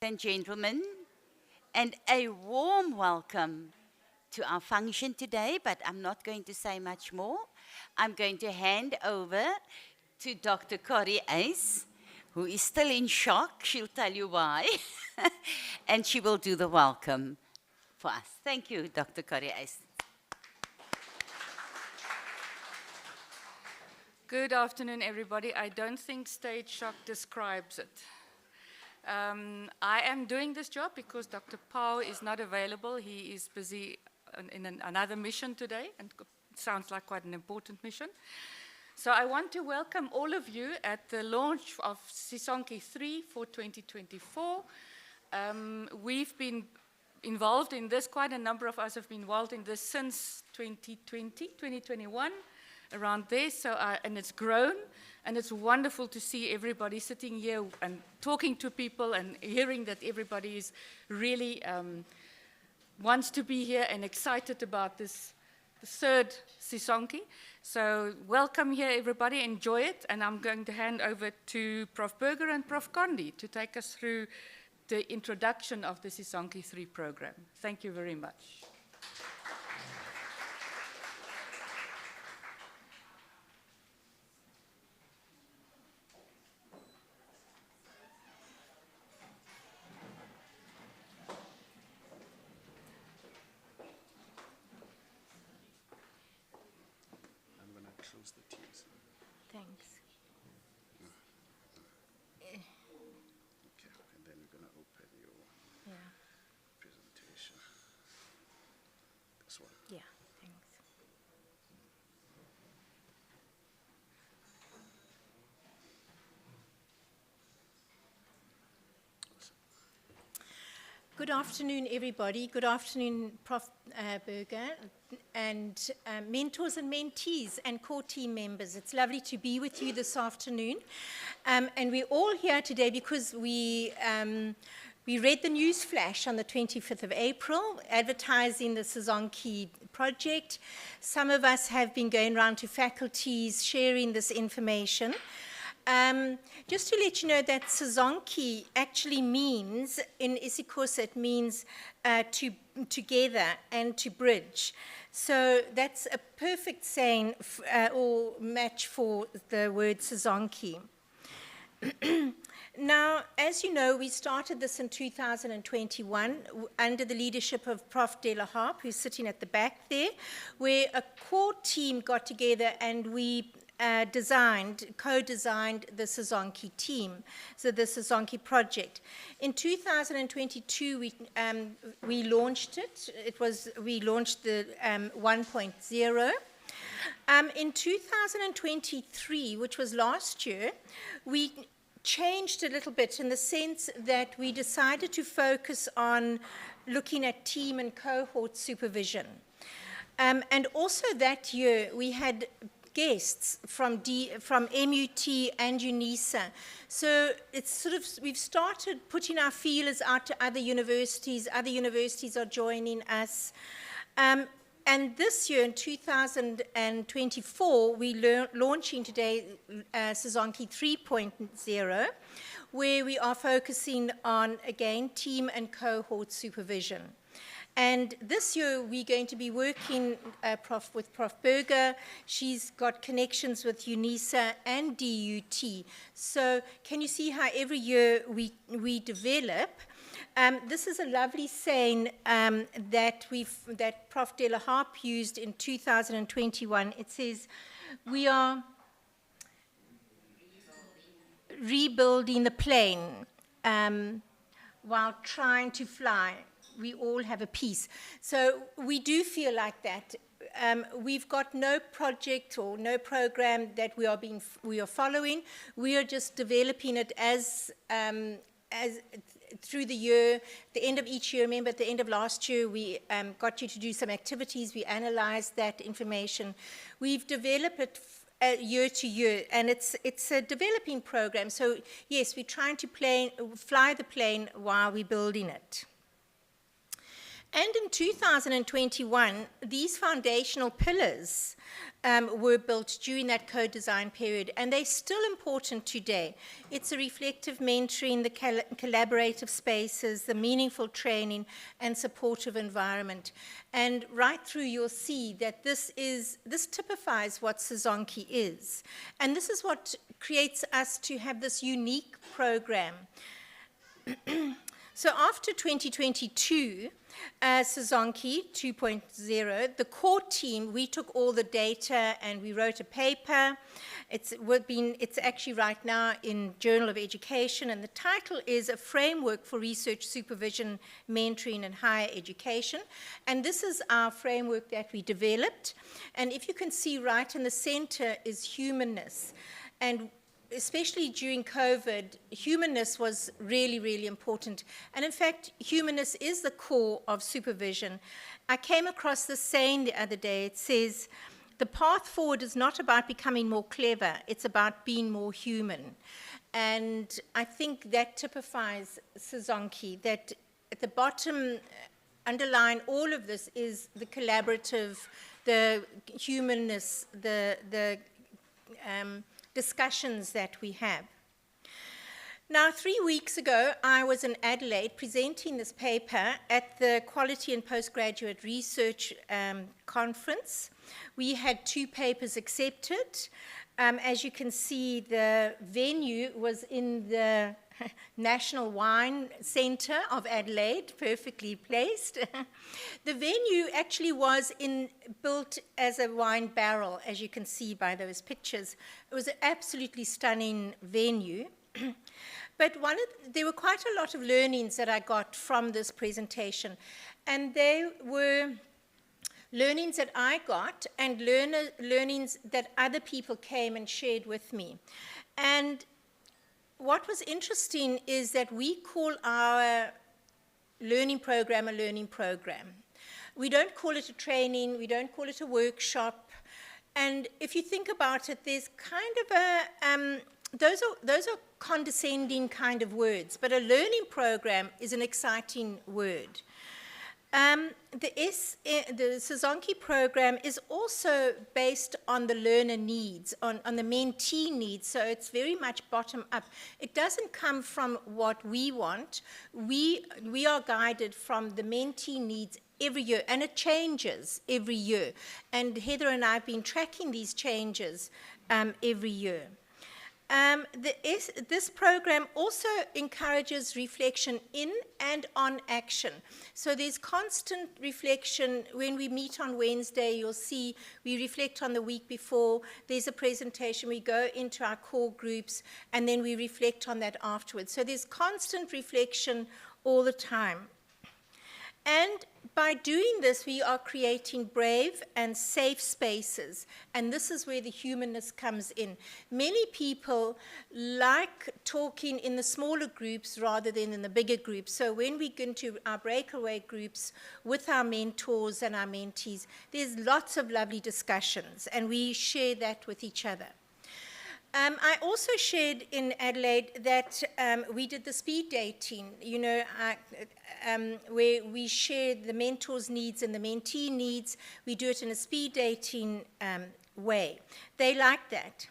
and gentlemen, and a warm welcome to our function today, but I'm not going to say much more. I'm going to hand over to Dr. Corrie Ace, who is still in shock. She'll tell you why. And she will do the welcome for us. Thank you, Dr. Corrie Ace. Good afternoon, everybody. I don't think stage shock describes it. I am doing this job because Dr. Pau is not available. He is busy in another mission today, and it sounds like quite an important mission. So I want to welcome all of you at the launch of SISONKE 3 for 2024. We've been involved in this, quite a number of us have been involved in this since 2021, around there, and it's grown, and it's wonderful to see everybody sitting here and talking to people and hearing that everybody is really wants to be here and excited about this third SISONKE. So welcome here, everybody, enjoy it, and I'm going to hand over to Prof. Berger and Prof. Condi to take us through the introduction of the SISONKE 3 program. Thank you very much. Thanks. Okay, and then we're going to open your presentation. This one. Yeah, thanks. Good afternoon, everybody. Good afternoon, Prof. Berger, and mentors and mentees and core team members. It's lovely to be with you this afternoon. And we're all here today because we read the news flash on the 25th of April, advertising the SISONKE project. Some of us have been going around to faculties, sharing this information. Just to let you know that SISONKE actually means, in isiXhosa, it means together and to bridge. So that's a perfect saying or match for the word SISONKE. Now, as you know, we started this in 2021 under the leadership of Prof. De La Harpe, who's sitting at the back there, where a core team got together and we co-designed the SISONKE team, so the SISONKE project. In 2022, we launched it. We launched the 1.0. In 2023, which was last year, we changed a little bit in the sense that we decided to focus on looking at team and cohort supervision. And also that year, we had guests from MUT and UNISA. So it's sort of, we've started putting our feelers out to other universities are joining us. And this year, in 2024, we're launching today SISONKE 3.0, where we are focusing on, again, team and cohort supervision. And this year, we're going to be working with Prof. Berger. She's got connections with UNISA and DUT. So can you see how every year we develop? This is a lovely saying that Prof. De La Harpe used in 2021. It says, we are rebuilding the plane while trying to fly. We all have a piece. So we do feel like that. We've got no project or no program that we are following. We are just developing it as through the year, the end of each year. Remember, at the end of last year, we got you to do some activities. We analyzed that information. We've developed it year to year, and it's a developing program. So yes, we're trying to fly the plane while we're building it. And in 2021, these foundational pillars were built during that co-design period, and they're still important today. It's a reflective mentoring, the collaborative spaces, the meaningful training, and supportive environment. And right through, you'll see that this typifies what SISONKE is. And this is what creates us to have this unique program. So after 2022, SISONKE 2.0, the core team, we took all the data and we wrote a paper. It's actually right now in Journal of Education, and the title is A Framework for Research Supervision, Mentoring and Higher Education. And this is our framework that we developed. And if you can see right in the center is humanness. And especially during COVID, humanness was really, really important. And in fact, humanness is the core of supervision. I came across this saying the other day. It says, the path forward is not about becoming more clever, it's about being more human. And I think that typifies SISONKE, that at the bottom, underlying all of this is the collaborative, the humanness, the discussions that we have. Now, 3 weeks ago, I was in Adelaide presenting this paper at the Quality and Postgraduate Research Conference. We had 2 papers accepted. As you can see, the venue was in the National Wine Centre of Adelaide, perfectly placed. The venue actually was built as a wine barrel, as you can see by those pictures. It was an absolutely stunning venue. But there were quite a lot of learnings that I got from this presentation, and they were learnings that I got and learnings that other people came and shared with me. And what was interesting is that we call our learning program a learning program. We don't call it a training, we don't call it a workshop. And if you think about it, there's kind of those are condescending kind of words, but a learning program is an exciting word. The SISONKE program is also based on the learner needs, on the mentee needs, so it's very much bottom up. It doesn't come from what we want. We are guided from the mentee needs every year, and it changes every year. And Heather and I have been tracking these changes every year. This program also encourages reflection in and on action. So there's constant reflection. When we meet on Wednesday, you'll see we reflect on the week before. There's a presentation. We go into our core groups, and then we reflect on that afterwards. So there's constant reflection all the time. And by doing this, we are creating brave and safe spaces. And this is where the humanness comes in. Many people like talking in the smaller groups rather than in the bigger groups. So when we go into our breakaway groups with our mentors and our mentees, there's lots of lovely discussions, and we share that with each other. I also shared in Adelaide that we did the speed dating, where we share the mentor's needs and the mentee needs. We do it in a speed dating way. They like that.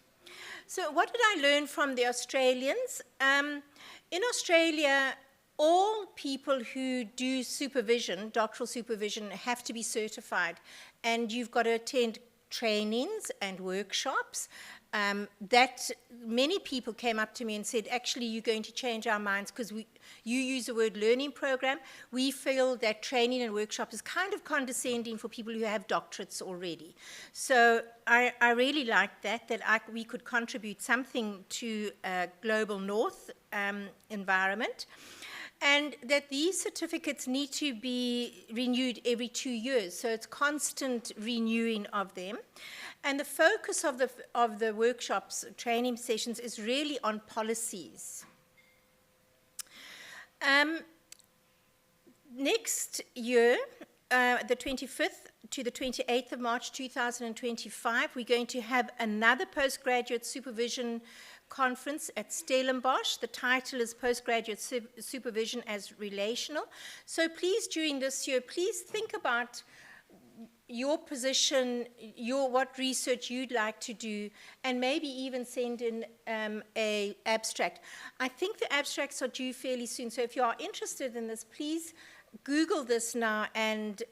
So what did I learn from the Australians? In Australia, all people who do supervision, doctoral supervision, have to be certified, and you've got to attend trainings and workshops. That many people came up to me and said, actually, you're going to change our minds because you use the word learning program. We feel that training and workshop is kind of condescending for people who have doctorates already. So I really liked that we could contribute something to a global north environment. And that these certificates need to be renewed every 2 years, so it's constant renewing of them. And the focus of the workshops, training sessions, is really on policies. Next year, the 25th to the 28th of March 2025, we're going to have another postgraduate supervision conference at Stellenbosch. The title is Postgraduate Supervision as Relational. So please, during this year, please think about your position, what research you'd like to do, and maybe even send in a abstract. I think the abstracts are due fairly soon, so if you are interested in this, please Google this now and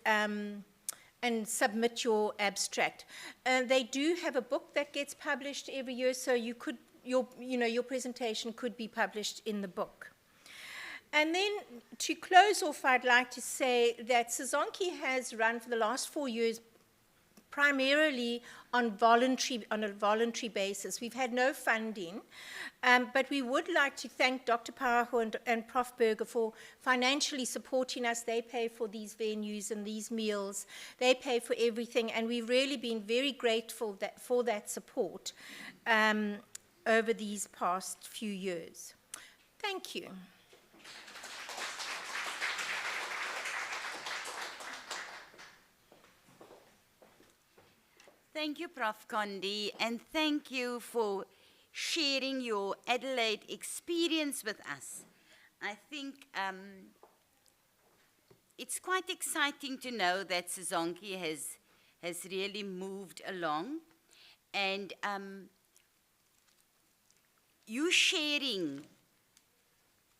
submit your abstract. They do have a book that gets published every year, so you could, your presentation could be published in the book. And then to close off, I'd like to say that SISONKE has run for the last 4 years primarily on a voluntary basis. We've had no funding, but we would like to thank Dr. Powerho and Prof. Berger for financially supporting us. They pay for these venues and these meals. They pay for everything, and we've really been very grateful for that support over these past few years. Thank you. Thank you, Prof. Condi, and thank you for sharing your Adelaide experience with us. I think it's quite exciting to know that SISONKE has really moved along, and you sharing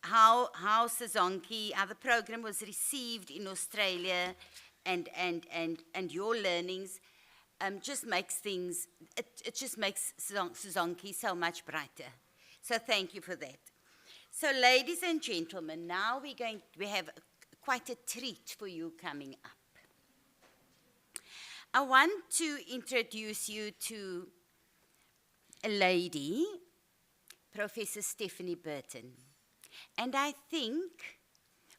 how SISONKE, how the program was received in Australia, and your learnings. Just makes things, it just makes SISONKE so much brighter. So thank you for that. So ladies and gentlemen, now we have quite a treat for you coming up. I want to introduce you to a lady, Professor Stephanie Burton. And I think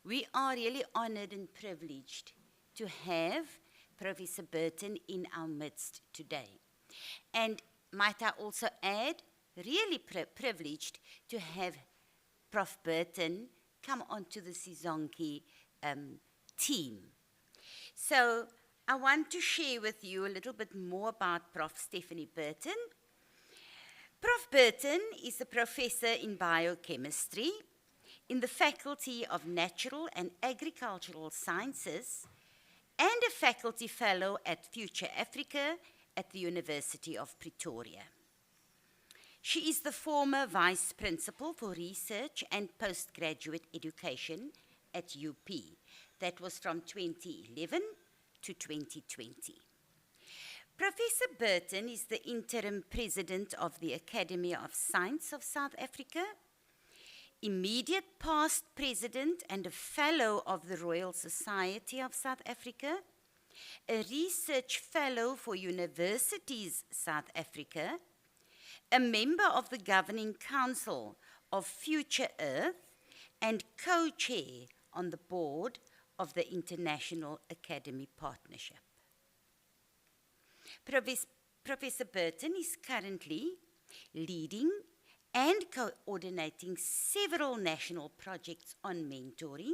we are really honored and privileged to have Professor Burton in our midst today. And might I also add, really privileged to have Prof. Burton come onto the SISONKE team. So I want to share with you a little bit more about Prof. Stephanie Burton. Prof. Burton is a professor in biochemistry in the Faculty of Natural and Agricultural Sciences and a faculty fellow at Future Africa at the University of Pretoria. She is the former Vice Principal for Research and Postgraduate Education at UP. That was from 2011 to 2020. Professor Burton is the interim president of the Academy of Science of South Africa, immediate past president and a fellow of the Royal Society of South Africa, a research fellow for Universities South Africa, a member of the governing council of Future Earth, and co-chair on the board of the International Academy Partnership. Professor Burton is currently leading and coordinating several national projects on mentoring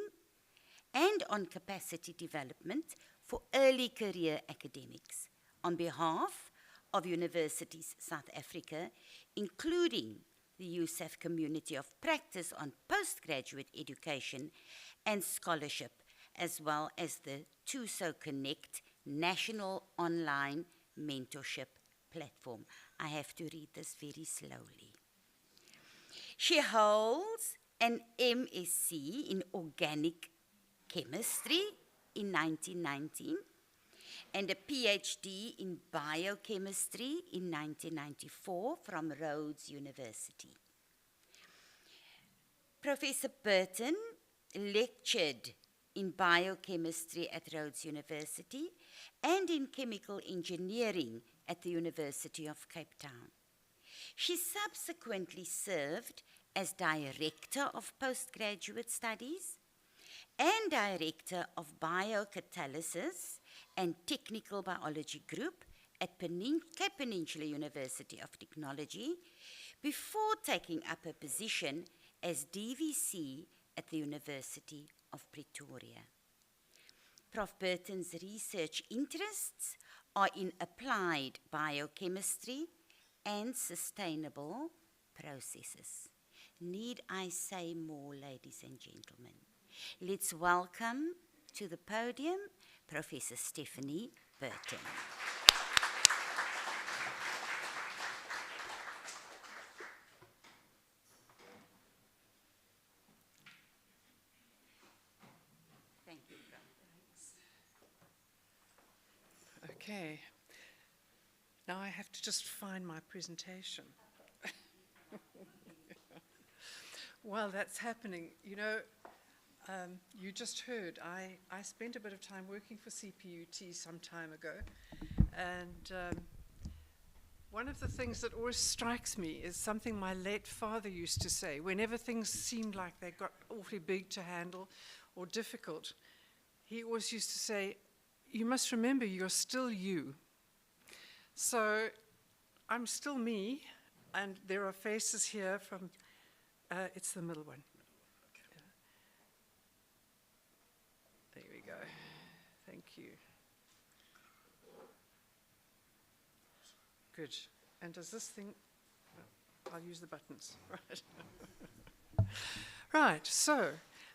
and on capacity development for early career academics on behalf of Universities South Africa, including the USAF Community of Practice on Postgraduate Education and Scholarship, as well as the TUSO Connect National Online Mentorship Platform. I have to read this very slowly. She holds an MSc in Organic Chemistry in 1919 and a PhD in Biochemistry in 1994 from Rhodes University. Professor Burton lectured in biochemistry at Rhodes University and in chemical engineering at the University of Cape Town. She subsequently served as Director of Postgraduate Studies and Director of Biocatalysis and Technical Biology Group at Cape Peninsula University of Technology before taking up a position as DVC at the University of Pretoria. Prof. Burton's research interests are in applied biochemistry and sustainable processes. Need I say more, ladies and gentlemen? Let's welcome to the podium Professor Stephanie Burton. Thank you, Okay. Now I have to just find my presentation. While that's happening, you know, you just heard, I spent a bit of time working for CPUT some time ago, and one of the things that always strikes me is something my late father used to say. Whenever things seemed like they got awfully big to handle or difficult, he always used to say, you must remember you're still you. So I'm still me, and there are faces here from, it's the middle one. Yeah. There we go. Thank you. Good. And does this thing, I'll use the buttons, right? Right, so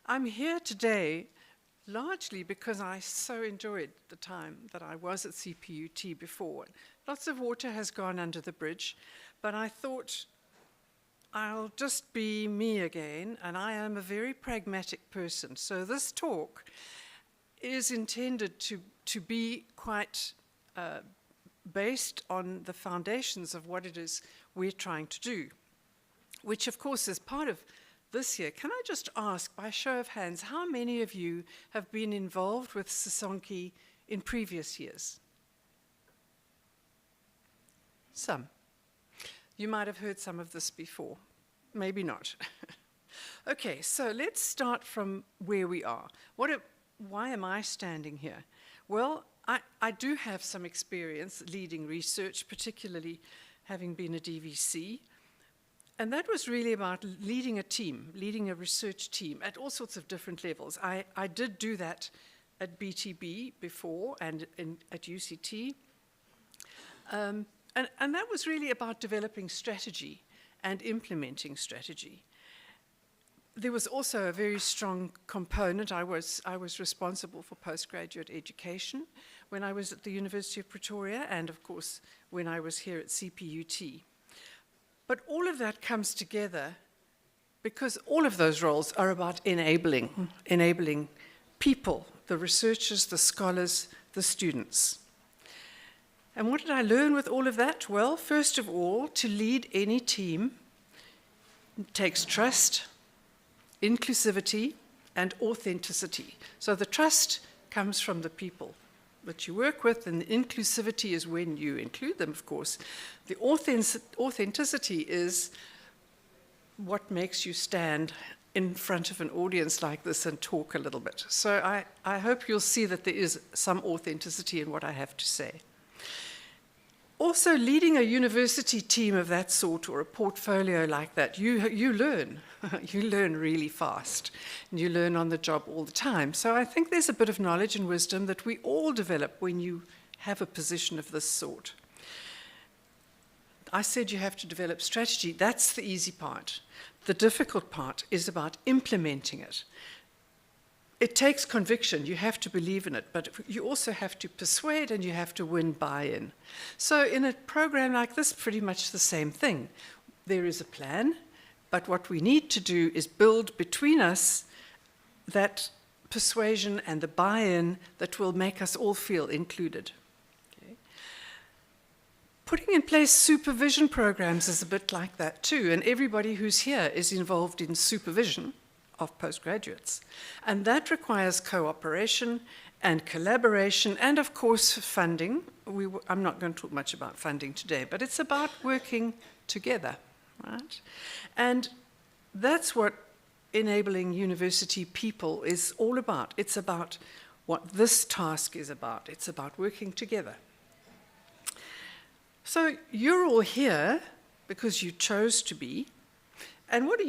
I'm here today largely because I so enjoyed the time that I was at CPUT before. Lots of water has gone under the bridge, but I thought I'll just be me again, and I am a very pragmatic person. So this talk is intended to be quite based on the foundations of what it is we're trying to do, which of course is part of this year. Can I just ask, by show of hands, how many of you have been involved with SISONKE in previous years? Some. You might have heard some of this before. Maybe not. Okay, so let's start from where we are. Why am I standing here? Well, I do have some experience leading research, particularly having been a DVC. And that was really about leading a team, leading a research team at all sorts of different levels. I did do that at BTB before and at UCT. And that was really about developing strategy and implementing strategy. There was also a very strong component. I was responsible for postgraduate education when I was at the University of Pretoria, and of course when I was here at CPUT. But all of that comes together because all of those roles are about enabling people, the researchers, the scholars, the students. And what did I learn with all of that? Well, first of all, to lead any team takes trust, inclusivity, and authenticity. So the trust comes from the people that you work with, and the inclusivity is when you include them, of course. The authenticity is what makes you stand in front of an audience like this and talk a little bit. So I hope you'll see that there is some authenticity in what I have to say. Also, leading a university team of that sort or a portfolio like that, you learn. You learn really fast, and you learn on the job all the time. So I think there's a bit of knowledge and wisdom that we all develop when you have a position of this sort. I said you have to develop strategy. That's the easy part. The difficult part is about implementing it. It takes conviction. You have to believe in it, but you also have to persuade and you have to win buy-in. So in a program like this, pretty much the same thing. There is a plan, but what we need to do is build between us that persuasion and the buy-in that will make us all feel included. Okay. Putting in place supervision programs is a bit like that too, and everybody who's here is involved in supervision of postgraduates. And that requires cooperation and collaboration and, of course, funding. I'm not going to talk much about funding today, but it's about working together, right? And that's what enabling university people is all about. It's about what this task is about. It's about working together. So you're all here because you chose to be. And what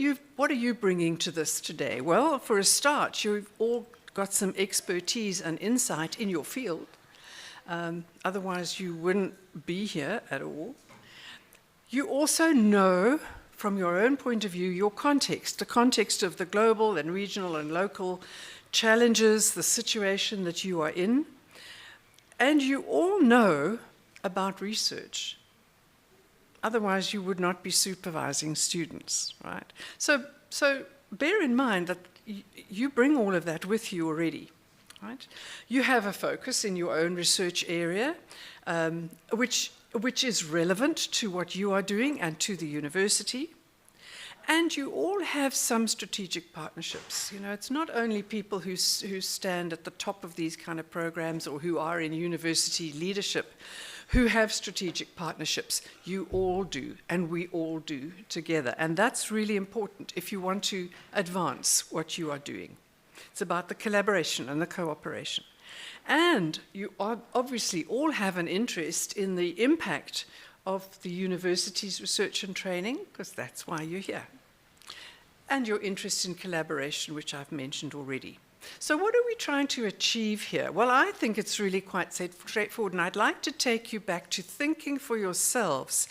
are you bringing to this today? Well, for a start, you've all got some expertise and insight in your field. Otherwise, you wouldn't be here at all. You also know from your own point of view, your context, the context of the global and regional and local challenges, the situation that you are in. And you all know about research. Otherwise, you would not be supervising students, right? So bear in mind that you bring all of that with you already, right? You have a focus in your own research area, which is relevant to what you are doing and to the university. And you all have some strategic partnerships. You know, it's not only people who stand at the top of these kind of programs or who are in university leadership who have strategic partnerships. You all do, and we all do together. And that's really important if you want to advance what you are doing. It's about the collaboration and the cooperation. And you obviously all have an interest in the impact of the university's research and training, because that's why you're here. And your interest in collaboration, which I've mentioned already. So what are we trying to achieve here? Well, I think it's really quite straightforward, and I'd like to take you back to thinking for yourselves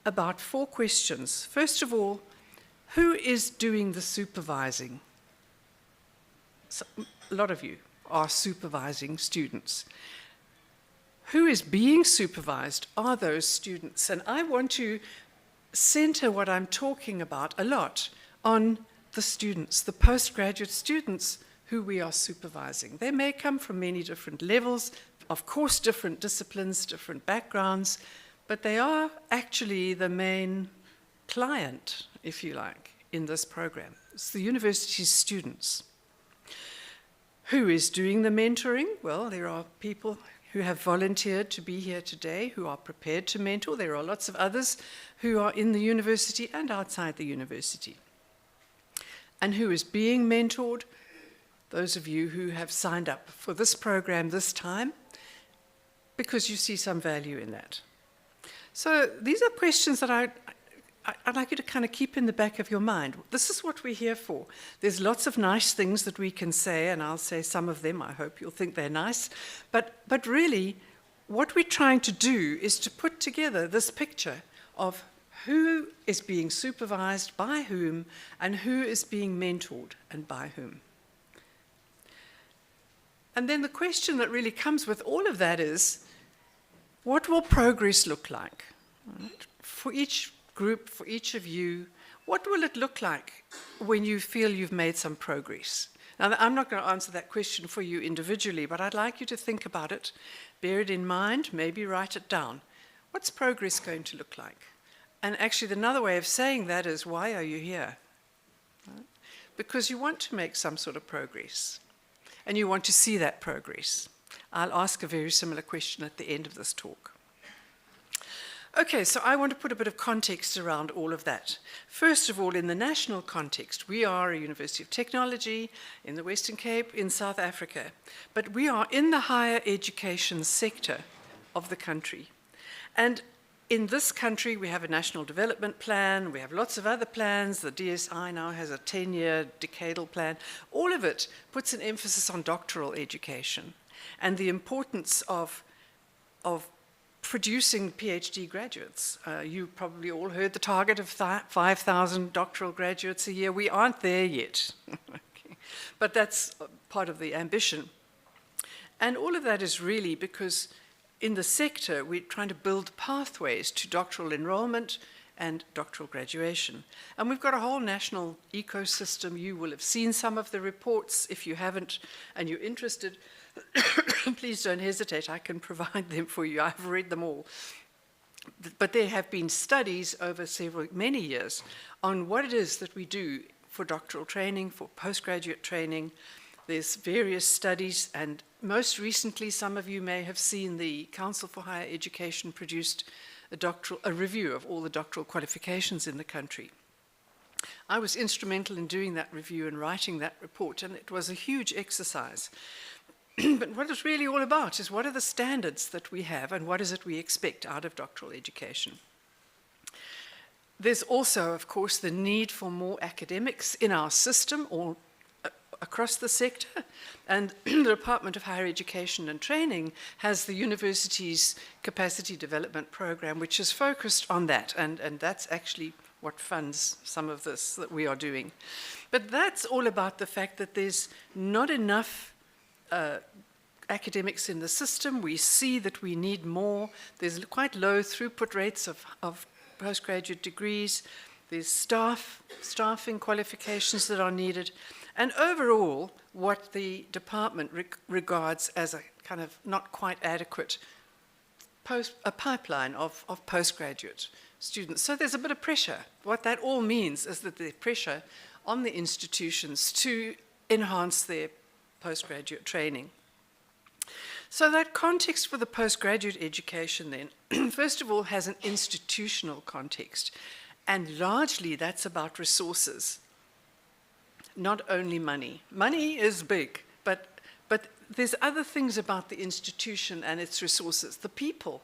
about 4 questions. First of all, who is doing the supervising? So, a lot of you are supervising students. Who is being supervised are those students, and I want to center what I'm talking about a lot on the students, the postgraduate students who we are supervising. They may come from many different levels, of course different disciplines, different backgrounds, but they are actually the main client, if you like, in this program. It's the university's students. Who is doing the mentoring? Well, there are people who have volunteered to be here today, who are prepared to mentor. There are lots of others who are in the university and outside the university. And who is being mentored? Those of you who have signed up for this program this time, because you see some value in that. So these are questions that I'd like you to kind of keep in the back of your mind. This is what we're here for. There's lots of nice things that we can say, and I'll say some of them. I hope you'll think they're nice. But really, what we're trying to do is to put together this picture of who is being supervised by whom, and who is being mentored and by whom. And then the question that really comes with all of that is, what will progress look like? Right? For each group, for each of you, what will it look like when you feel you've made some progress? Now, I'm not going to answer that question for you individually, but I'd like you to think about it, bear it in mind, maybe write it down. What's progress going to look like? And actually, another way of saying that is, why are you here? Right? Because you want to make some sort of progress, and you want to see that progress. I'll ask a very similar question at the end of this talk. Okay, so I want to put a bit of context around all of that. First of all, in the national context, we are a University of Technology in the Western Cape in South Africa, but we are in the higher education sector of the country. And in this country, we have a national development plan, we have lots of other plans, the DSI now has a 10-year decadal plan. All of it puts an emphasis on doctoral education and the importance of producing PhD graduates. You probably all heard the target of 5,000 doctoral graduates a year. We aren't there yet, okay. But that's part of the ambition. And all of that is really because in the sector, we're trying to build pathways to doctoral enrollment and doctoral graduation. And we've got a whole national ecosystem. You will have seen some of the reports. If you haven't and you're interested, please don't hesitate. I can provide them for you. I've read them all. But there have been studies over many years on what it is that we do for doctoral training, for postgraduate training. There's various studies, and most recently, some of you may have seen the Council for Higher Education produced a review of all the doctoral qualifications in the country. I was instrumental in doing that review and writing that report, and it was a huge exercise. But what it's really all about is, what are the standards that we have, and what is it we expect out of doctoral education? There's also, of course, the need for more academics in our system, or across the sector, and the Department of Higher Education and Training has the university's capacity development program, which is focused on that, and that's actually what funds some of this that we are doing. But that's all about the fact that there's not enough academics in the system. We see that we need more. There's quite low throughput rates of postgraduate degrees. There's staffing qualifications that are needed. And overall, what the department regards as a kind of not quite adequate a pipeline of postgraduate students. So there's a bit of pressure. What that all means is that there's pressure on the institutions to enhance their postgraduate training. So that context for the postgraduate education then, first of all, has an institutional context. And largely that's about resources, not only money. Money is big, but there's other things about the institution and its resources, the people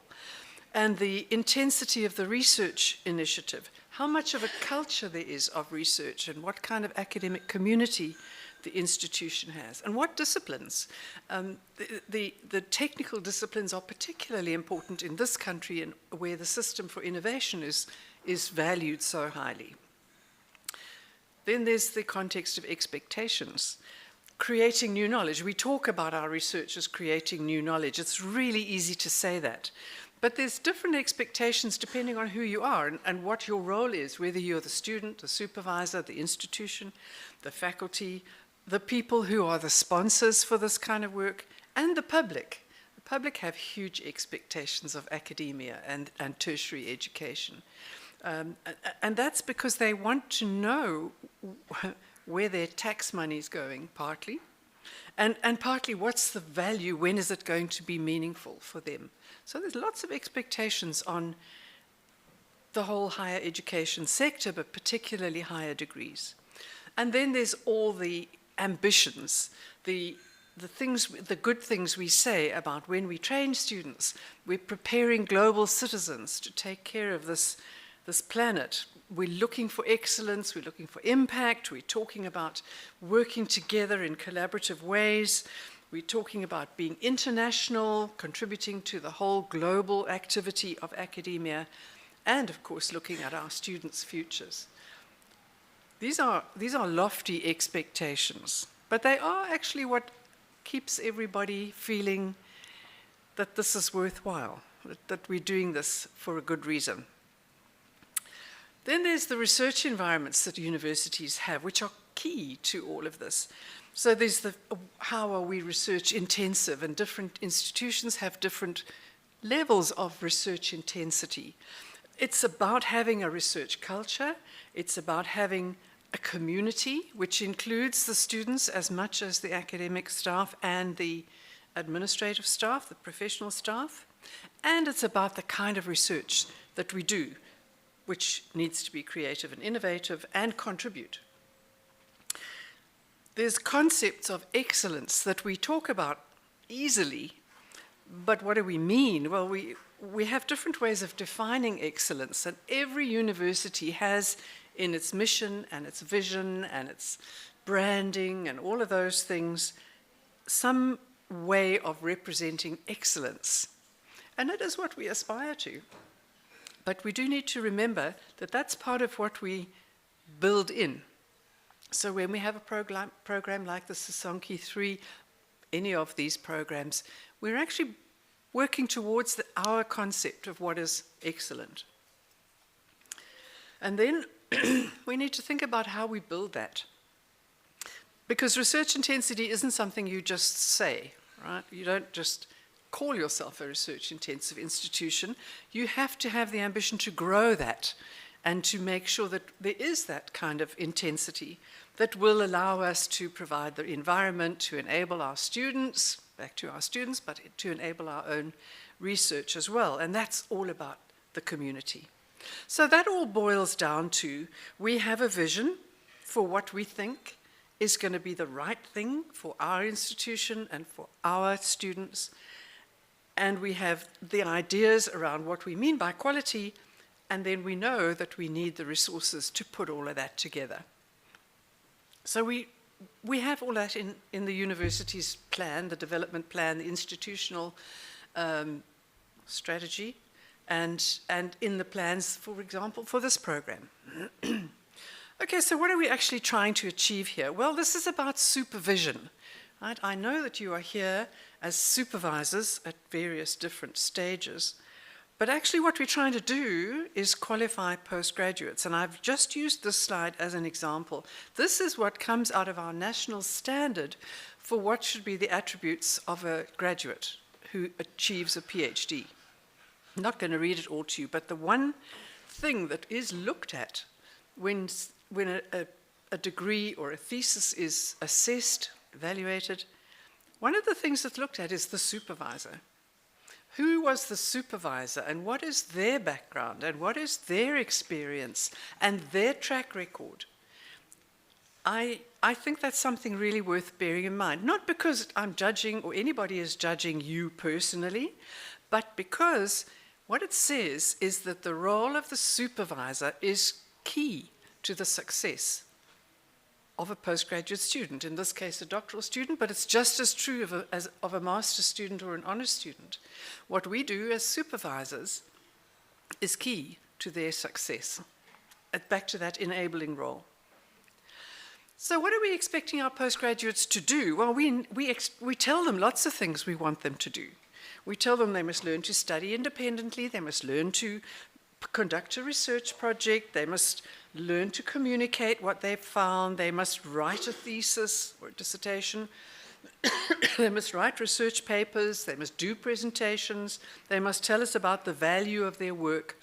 and the intensity of the research initiative, how much of a culture there is of research and what kind of academic community the institution has, and what disciplines. The technical disciplines are particularly important in this country and where the system for innovation is valued so highly. Then there's the context of expectations. Creating new knowledge. We talk about our research as creating new knowledge. It's really easy to say that. But there's different expectations depending on who you are and what your role is, whether you're the student, the supervisor, the institution, the faculty, the people who are the sponsors for this kind of work, and the public. The public have huge expectations of academia and tertiary education. And that's because they want to know where their tax money is going, partly, and partly what's the value, when is it going to be meaningful for them. So there's lots of expectations on the whole higher education sector, but particularly higher degrees. And then there's all the ambitions, the good things we say about when we train students, we're preparing global citizens to take care of this planet. We're looking for excellence, we're looking for impact, we're talking about working together in collaborative ways, we're talking about being international, contributing to the whole global activity of academia, and of course looking at our students' futures. These are lofty expectations, but they are actually what keeps everybody feeling that this is worthwhile, that we're doing this for a good reason. Then there's the research environments that universities have, which are key to all of this. So there's how are we research intensive, and different institutions have different levels of research intensity. It's about having a research culture. It's about having a community, which includes the students as much as the academic staff and the administrative staff, the professional staff. And it's about the kind of research that we do, which needs to be creative and innovative and contribute. There's concepts of excellence that we talk about easily, but what do we mean? Well, we have different ways of defining excellence, and every university has in its mission and its vision and its branding and all of those things some way of representing excellence. And it is what we aspire to. But we do need to remember that that's part of what we build in. So when we have a program like the SISONKE 3, any of these programs, we're actually working towards our concept of what is excellent. And then we need to think about how we build that. Because research intensity isn't something you just say, right? You don't just call yourself a research-intensive institution. You have to have the ambition to grow that and to make sure that there is that kind of intensity that will allow us to provide the environment to enable our students, back to our students, but to enable our own research as well. And that's all about the community. So that all boils down to, we have a vision for what we think is going to be the right thing for our institution and for our students. And we have the ideas around what we mean by quality, and then we know that we need the resources to put all of that together. So we have all that in the university's plan, the development plan, the institutional strategy, and in the plans, for example, for this program. Okay, so what are we actually trying to achieve here? Well, this is about supervision. Right? I know that you are here as supervisors at various different stages, but actually what we're trying to do is qualify postgraduates, and I've just used this slide as an example. This is what comes out of our national standard for what should be the attributes of a graduate who achieves a PhD. I'm not going to read it all to you, but the one thing that is looked at when a degree or a thesis is assessed, evaluated, one of the things that's looked at is the supervisor. Who was the supervisor, and what is their background, and what is their experience, and their track record? I think that's something really worth bearing in mind. Not because I'm judging or anybody is judging you personally, but because what it says is that the role of the supervisor is key to the success of a postgraduate student, in this case a doctoral student, but it's just as true of a master's student or an honors student. What we do as supervisors is key to their success. Back to that enabling role. So what are we expecting our postgraduates to do? Well, we tell them lots of things we want them to do. We tell them they must learn to study independently, they must learn to conduct a research project, they must learn to communicate what they've found, they must write a thesis or a dissertation, they must write research papers, they must do presentations, they must tell us about the value of their work.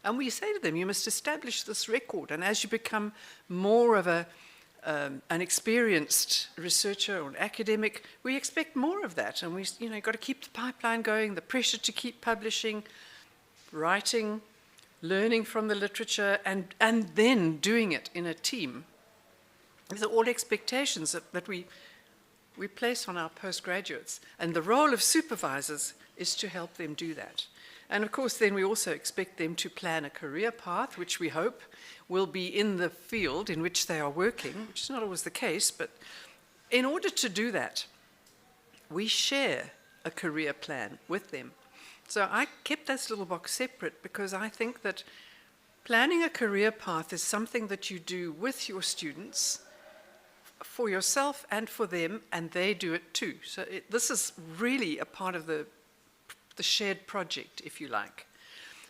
And we say to them, you must establish this record, and as you become more of an experienced researcher or an academic, we expect more of that, and you've got to keep the pipeline going, the pressure to keep publishing, writing, learning from the literature, and then doing it in a team. These are all expectations that we place on our postgraduates, and the role of supervisors is to help them do that. And of course, then we also expect them to plan a career path, which we hope will be in the field in which they are working, which is not always the case, but in order to do that, we share a career plan with them. So I kept this little box separate because I think that planning a career path is something that you do with your students, for yourself and for them, and they do it too. So this is really a part of the shared project, if you like.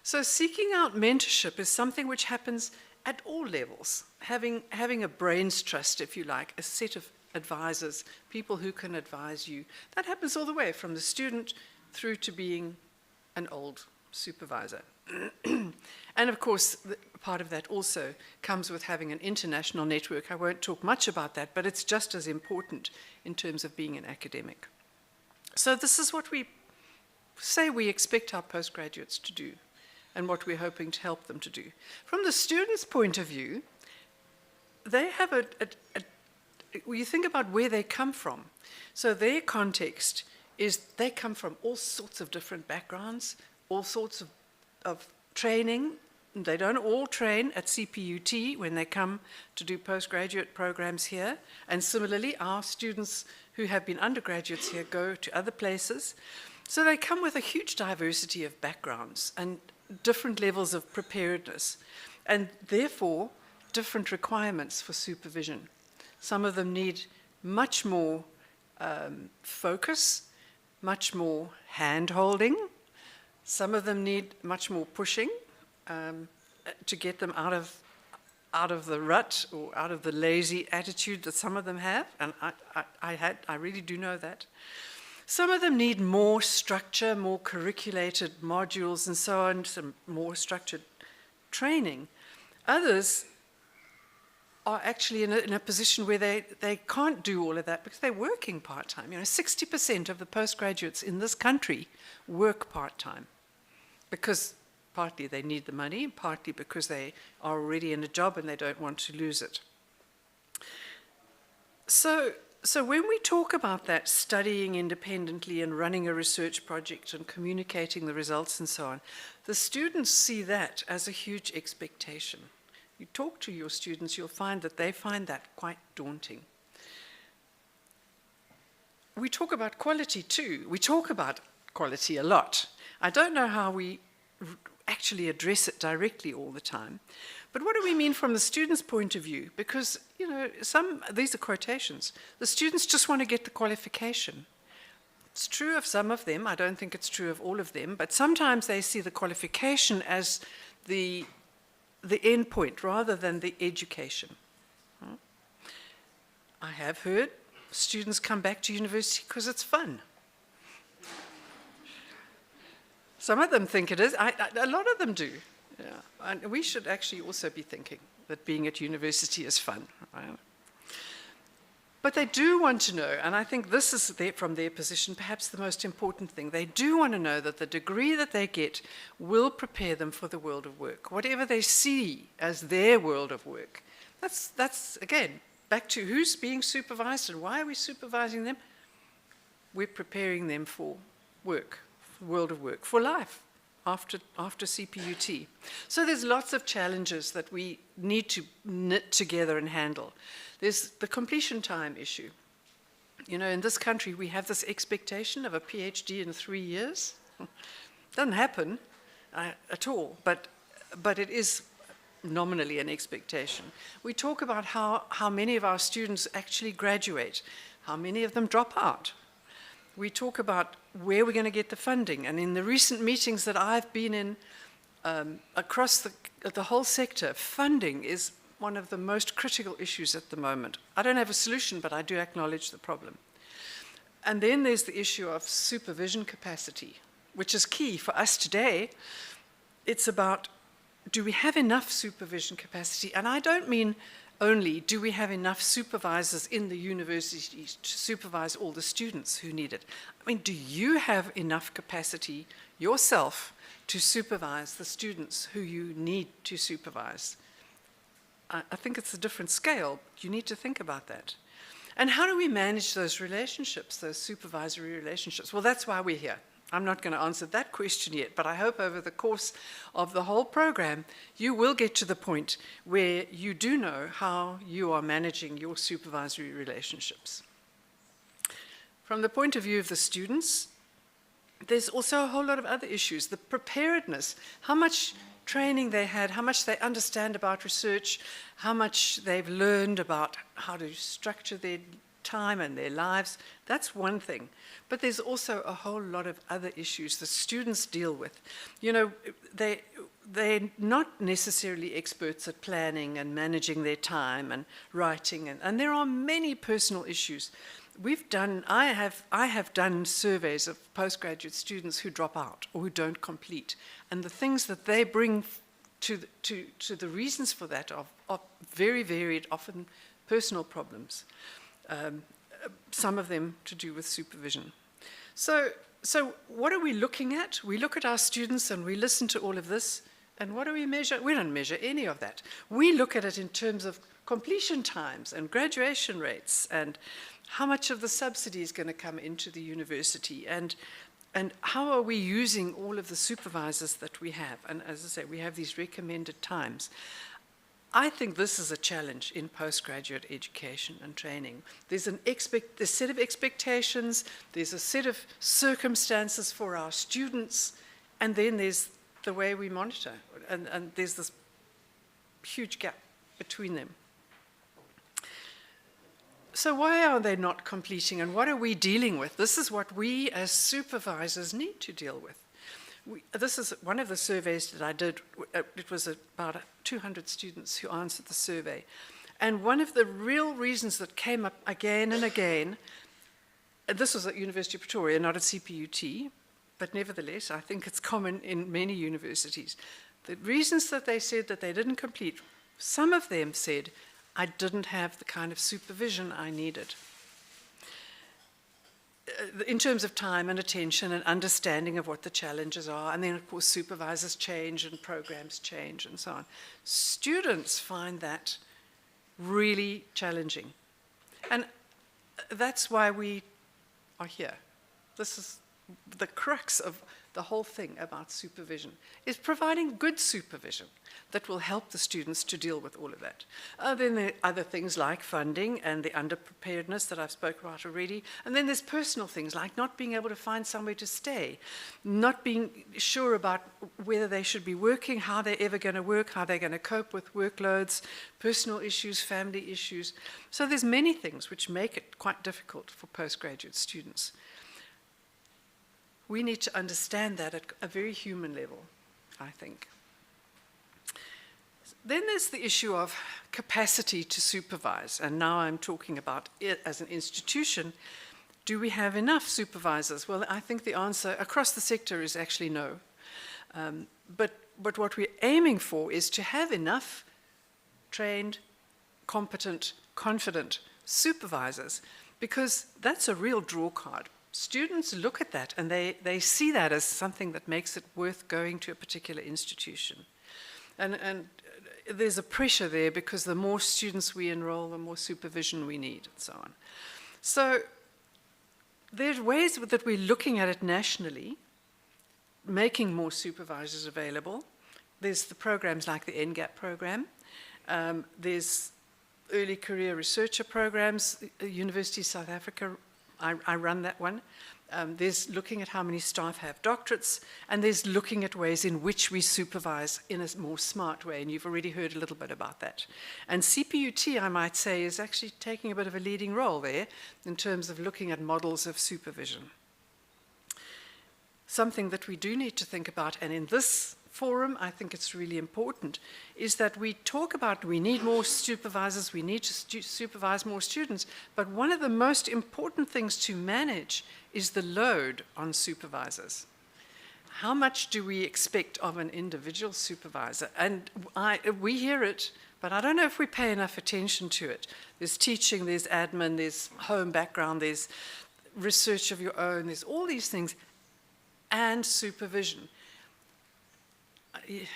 So seeking out mentorship is something which happens at all levels. Having a brains trust, if you like, a set of advisors, people who can advise you. That happens all the way from the student through to being an old supervisor. And of course, part of that also comes with having an international network. I won't talk much about that, but it's just as important in terms of being an academic. So this is what we say we expect our postgraduates to do and what we're hoping to help them to do. From the students' point of view, they have you think about where they come from. So their context is they come from all sorts of different backgrounds, all sorts of training. They don't all train at CPUT when they come to do postgraduate programs here. And similarly, our students who have been undergraduates here go to other places. So they come with a huge diversity of backgrounds and different levels of preparedness, and therefore different requirements for supervision. Some of them need much more focus, much more hand-holding. Some of them need much more pushing to get them out of the rut or out of the lazy attitude that some of them have, and I really do know that. Some of them need more structure, more curriculated modules and so on, some more structured training. Others are actually in a position where they can't do all of that because they're working part-time. 60% of the postgraduates in this country work part-time because partly they need the money, partly because they are already in a job and they don't want to lose it. So when we talk about that, studying independently and running a research project and communicating the results and so on, the students see that as a huge expectation. You talk to your students, you'll find that they find that quite daunting. We talk about quality too. We talk about quality a lot. I don't know how we actually address it directly all the time. But what do we mean from the student's point of view? Because, you know, these are quotations. The students just want to get the qualification. It's true of some of them. I don't think it's true of all of them. But sometimes they see the qualification as the end point rather than the education. I have heard students come back to university because it's fun. Some of them think it is. A lot of them do. Yeah. And we should actually also be thinking that being at university is fun. Right? But they do want to know, and I think this is from their position perhaps the most important thing. They do want to know that the degree that they get will prepare them for the world of work, whatever they see as their world of work. That's again, back to who's being supervised and why are we supervising them? We're preparing them for work, for the world of work, for life after CPUT. So there's lots of challenges that we need to knit together and handle. There's the completion time issue. You know, in this country, we have this expectation of a PhD in 3 years. Doesn't happen at all, but it is nominally an expectation. We talk about how many of our students actually graduate, how many of them drop out. We talk about where we're going to get the funding, and in the recent meetings that I've been in across the whole sector, funding is one of the most critical issues at the moment. I don't have a solution, but I do acknowledge the problem. And then there's the issue of supervision capacity, which is key for us today. It's about, do we have enough supervision capacity? And I don't mean only do we have enough supervisors in the universities to supervise all the students who need it. I mean, do you have enough capacity yourself to supervise the students who you need to supervise? I think it's a different scale. You need to think about that. And how do we manage those relationships, those supervisory relationships? Well, that's why we're here. I'm not going to answer that question yet, but I hope over the course of the whole program, you will get to the point where you do know how you are managing your supervisory relationships. From the point of view of the students, there's also a whole lot of other issues. The preparedness, how much training they had, how much they understand about research, how much they've learned about how to structure their time and their lives, that's one thing. But there's also a whole lot of other issues the students deal with. You know, they're not necessarily experts at planning and managing their time and writing, and there are many personal issues. I have done surveys of postgraduate students who drop out or who don't complete, and the things that they bring to the reasons for that are very varied, often personal problems. Some of them to do with supervision. So what are we looking at? We look at our students and we listen to all of this, and what do we measure? We don't measure any of that. We look at it in terms of completion times and graduation rates and how much of the subsidy is going to come into the university and how are we using all of the supervisors that we have. And as I say, we have these recommended times. I think this is a challenge in postgraduate education and training. There's a set of expectations, there's a set of circumstances for our students, and then there's the way we monitor, and there's this huge gap between them. So why are they not completing, and what are we dealing with? This is what we as supervisors need to deal with. This is one of the surveys that I did. It was about 200 students who answered the survey. And one of the real reasons that came up again and again, and this was at University of Pretoria, not at CPUT, but nevertheless, I think it's common in many universities. The reasons that they said that they didn't complete, some of them said, I didn't have the kind of supervision I needed. In terms of time and attention and understanding of what the challenges are, and then of course supervisors change and programs change and so on. Students find that really challenging. And that's why we are here. This is the crux of the whole thing about supervision is providing good supervision that will help the students to deal with all of that. Then there are other things like funding and the underpreparedness that I've spoken about already. And then there's personal things like not being able to find somewhere to stay, not being sure about whether they should be working, how they're ever going to work, how they're going to cope with workloads, personal issues, family issues. So there's many things which make it quite difficult for postgraduate students. We need to understand that at a very human level, I think. Then there's the issue of capacity to supervise, and now I'm talking about it as an institution. Do we have enough supervisors? Well, I think the answer across the sector is actually no. But what we're aiming for is to have enough trained, competent, confident supervisors, because that's a real draw card. Students look at that and they see that as something that makes it worth going to a particular institution. And there's a pressure there because the more students we enroll, the more supervision we need, and so on. So there's ways that we're looking at it nationally, making more supervisors available. There's the programs like the NGAP program. There's early career researcher programs. University of South Africa, I run that one. There's looking at how many staff have doctorates, and there's looking at ways in which we supervise in a more smart way, and you've already heard a little bit about that. And CPUT, I might say, is actually taking a bit of a leading role there in terms of looking at models of supervision. Something that we do need to think about, and in this forum, I think it's really important, is that we talk about we need more supervisors, we need to supervise more students, but one of the most important things to manage is the load on supervisors. How much do we expect of an individual supervisor? And we hear it, but I don't know if we pay enough attention to it. There's teaching, there's admin, there's home background, there's research of your own, there's all these things, and supervision.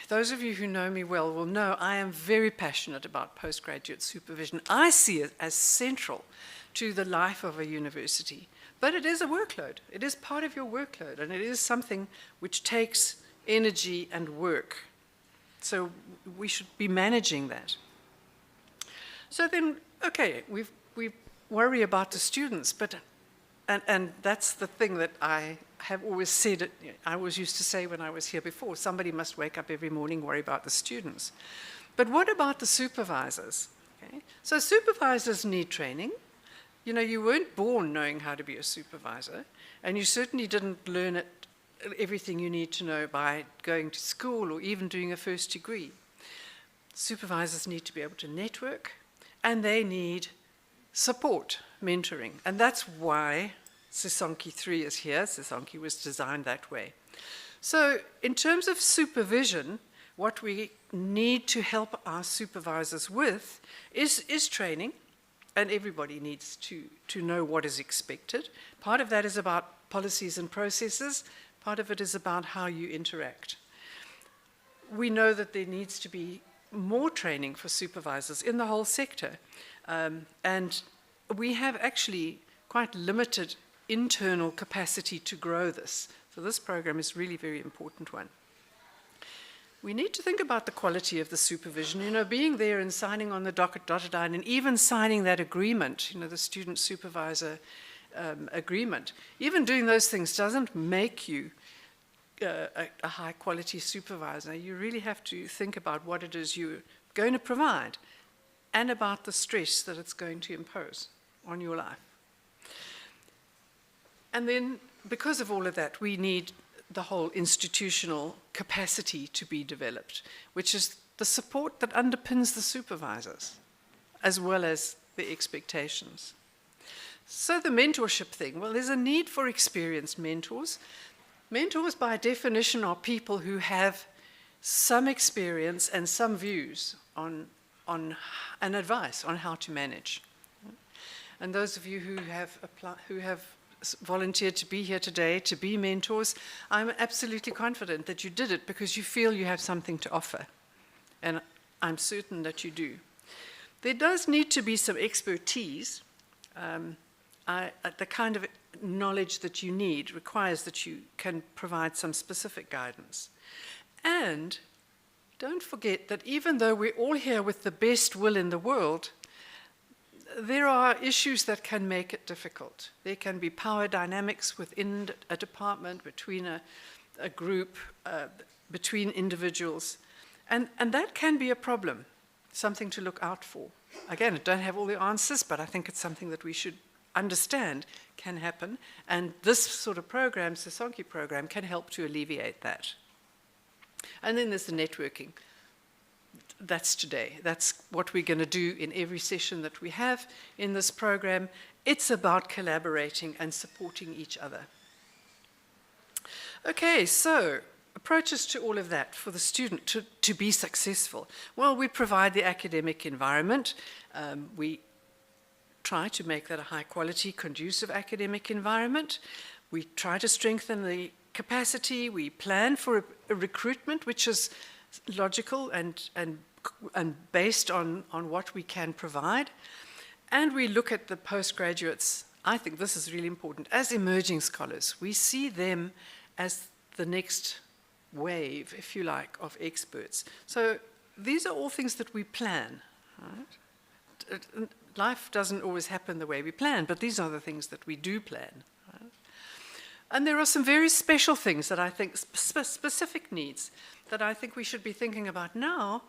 Those of you who know me well will know I am very passionate about postgraduate supervision. I see it as central to the life of a university. But it is a workload. It is part of your workload, and it is something which takes energy and work. So we should be managing that. So then, okay, we worry about the students, but and that's the thing that I have always said. I always used to say when I was here before, somebody must wake up every morning, worry about the students. But what about the supervisors? Okay? So supervisors need training. You know, you weren't born knowing how to be a supervisor, and you certainly didn't learn everything you need to know by going to school or even doing a first degree. Supervisors need to be able to network, and they need support, mentoring. And that's why SISONKE 3 is here. SISONKE was designed that way. So in terms of supervision, what we need to help our supervisors with is training, and everybody needs to know what is expected. Part of that is about policies and processes. Part of it is about how you interact. We know that there needs to be more training for supervisors in the whole sector. And we have actually quite limited internal capacity to grow this. So this program is really a very important one. We need to think about the quality of the supervision. You know, being there and signing on the dotted line and even signing that agreement, you know, the student supervisor agreement, even doing those things doesn't make you a high quality supervisor. You really have to think about what it is you're going to provide and about the stress that it's going to impose on your life. And then, because of all of that, we need the whole institutional capacity to be developed, which is the support that underpins the supervisors, as well as the expectations. So the mentorship thing, well, there's a need for experienced mentors. Mentors, by definition, are people who have some experience and some views on and advice on how to manage. And those of you who have volunteered to be here today, to be mentors, I'm absolutely confident that you did it because you feel you have something to offer. And I'm certain that you do. There does need to be some expertise. the kind of knowledge that you need requires that you can provide some specific guidance. And don't forget that even though we're all here with the best will in the world, there are issues that can make it difficult. There can be power dynamics within a department, between a group, between individuals. And that can be a problem, something to look out for. Again, I don't have all the answers, but I think it's something that we should understand can happen. And this sort of program, SISONKE program, can help to alleviate that. And then there's the networking. That's today. That's what we're going to do in every session that we have in this program. It's about collaborating and supporting each other. Okay, so approaches to all of that for the student to be successful. Well, we provide the academic environment. We try to make that a high-quality, conducive academic environment. We try to strengthen the capacity. We plan for a recruitment which is logical and based on what we can provide. And we look at the postgraduates. I think this is really important. As emerging scholars, we see them as the next wave, if you like, of experts. So these are all things that we plan. Right? Life doesn't always happen the way we plan, but these are the things that we do plan. Right? And there are some very special things that I think, specific needs, that I think we should be thinking about now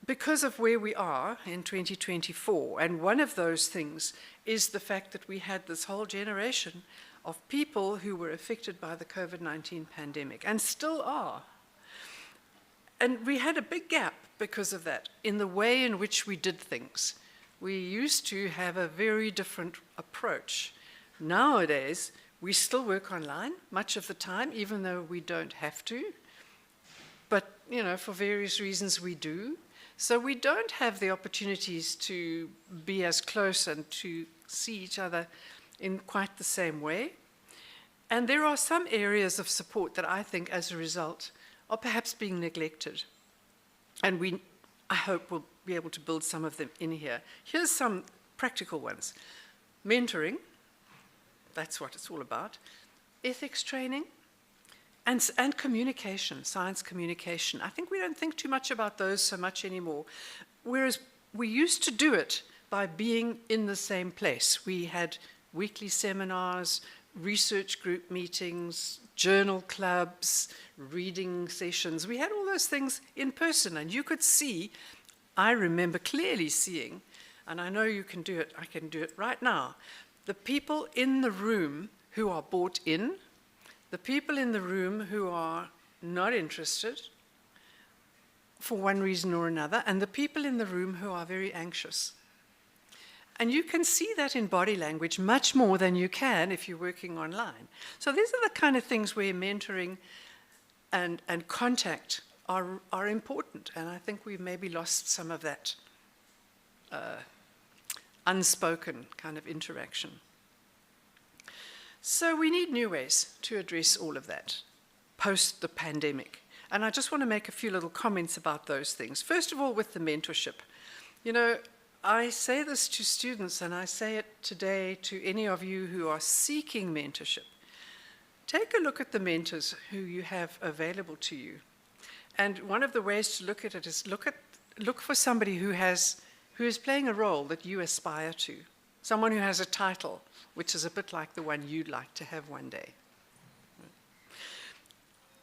because of where we are in 2024. And one of those things is the fact that we had this whole generation of people who were affected by the COVID-19 pandemic, and still are. And we had a big gap because of that in the way in which we did things. We used to have a very different approach. Nowadays, we still work online much of the time, even though we don't have to. But, you know, for various reasons we do. So we don't have the opportunities to be as close and to see each other in quite the same way. And there are some areas of support that I think, as a result, are perhaps being neglected. And I hope we'll be able to build some of them in here. Here's some practical ones. Mentoring, that's what it's all about. Ethics training, and communication, science communication. I think we don't think too much about those so much anymore. Whereas we used to do it by being in the same place. We had weekly seminars, research group meetings, journal clubs, reading sessions. We had all those things in person, and you could see, I remember clearly seeing, and I know you can do it, I can do it right now, the people in the room who are bought in, the people in the room who are not interested for one reason or another, and the people in the room who are very anxious. And you can see that in body language much more than you can if you're working online. So these are the kind of things where mentoring and contact are important. And I think we've maybe lost some of that unspoken kind of interaction. So we need new ways to address all of that post the pandemic. And I just want to make a few little comments about those things. First of all, with the mentorship. You know, I say this to students, and I say it today to any of you who are seeking mentorship. Take a look at the mentors who you have available to you. And one of the ways to look at it is look for somebody who is playing a role that you aspire to. Someone who has a title, which is a bit like the one you'd like to have one day.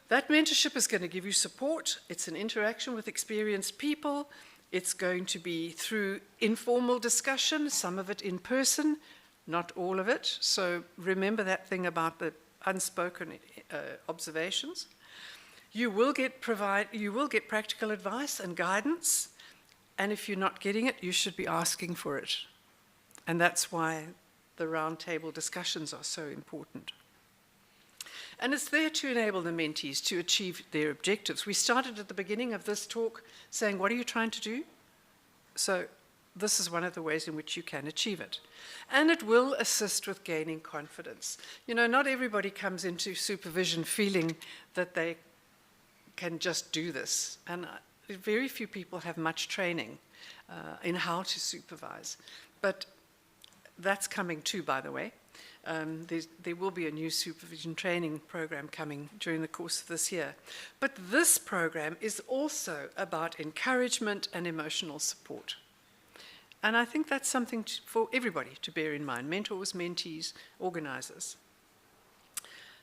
That mentorship is going to give you support. It's an interaction with experienced people. It's going to be through informal discussion, some of it in person, not all of it. So remember that thing about the unspoken observations. You will get practical advice and guidance, and if you're not getting it, you should be asking for it. And that's why the roundtable discussions are so important. And it's there to enable the mentees to achieve their objectives. We started at the beginning of this talk saying, what are you trying to do? So this is one of the ways in which you can achieve it. And it will assist with gaining confidence. You know, not everybody comes into supervision feeling that they can just do this. And very few people have much training in how to supervise. But that's coming too, by the way. There will be a new supervision training program coming during the course of this year. But this program is also about encouragement and emotional support. And I think that's something for everybody to bear in mind, mentors, mentees, organizers.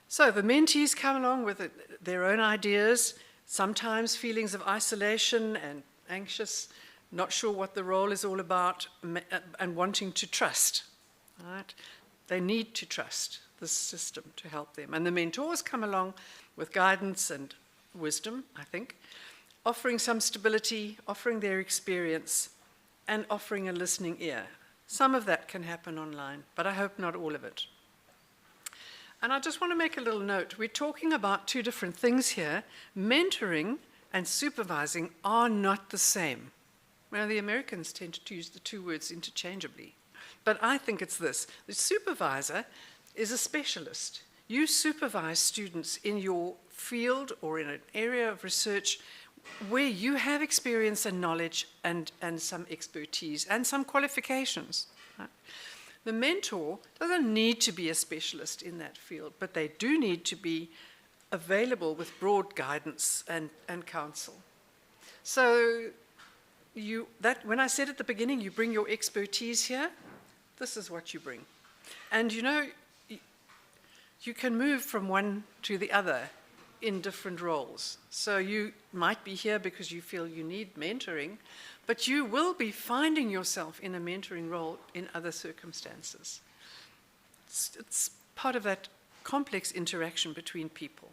So the mentees come along with their own ideas, sometimes feelings of isolation and anxious, not sure what the role is all about, and wanting to trust. Right? They need to trust this system to help them. And the mentors come along with guidance and wisdom, I think, offering some stability, offering their experience, and offering a listening ear. Some of that can happen online, but I hope not all of it. And I just want to make a little note. We're talking about two different things here. Mentoring and supervising are not the same. Well, the Americans tend to use the two words interchangeably. But I think it's this. The supervisor is a specialist. You supervise students in your field or in an area of research where you have experience and knowledge and some expertise and some qualifications. Right? The mentor doesn't need to be a specialist in that field, but they do need to be available with broad guidance and counsel. So when I said at the beginning, you bring your expertise here, this is what you bring. And you know, you can move from one to the other in different roles. So you might be here because you feel you need mentoring, but you will be finding yourself in a mentoring role in other circumstances. It's part of that complex interaction between people.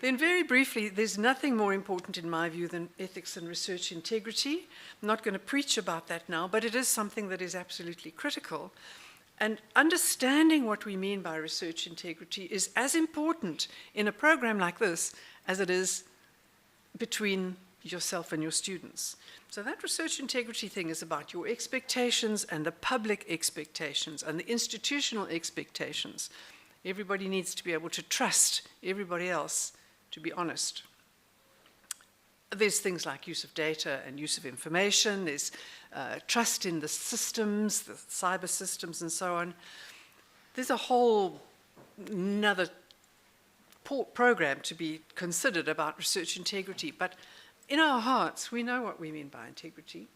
Then very briefly, there's nothing more important in my view than ethics and research integrity. I'm not going to preach about that now, but it is something that is absolutely critical. And understanding what we mean by research integrity is as important in a program like this as it is between yourself and your students. So that research integrity thing is about your expectations and the public expectations and the institutional expectations. Everybody needs to be able to trust everybody else to be honest. There's things like use of data and use of information. There's trust in the systems, the cyber systems and so on. There's a whole another program to be considered about research integrity. But in our hearts, we know what we mean by integrity.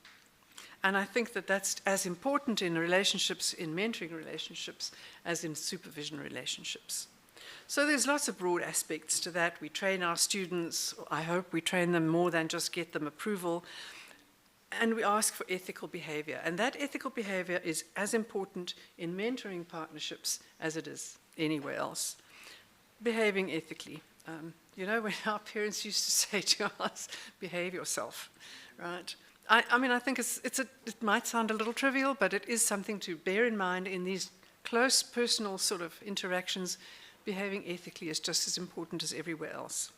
And I think that that's as important in relationships, in mentoring relationships, as in supervision relationships. So there's lots of broad aspects to that. We train our students. I hope we train them more than just get them approval. And we ask for ethical behavior. And that ethical behavior is as important in mentoring partnerships as it is anywhere else. Behaving ethically. You know, when our parents used to say to us, behave yourself, right? I mean, I think it might sound a little trivial, but it is something to bear in mind in these close personal sort of interactions. Behaving ethically is just as important as everywhere else.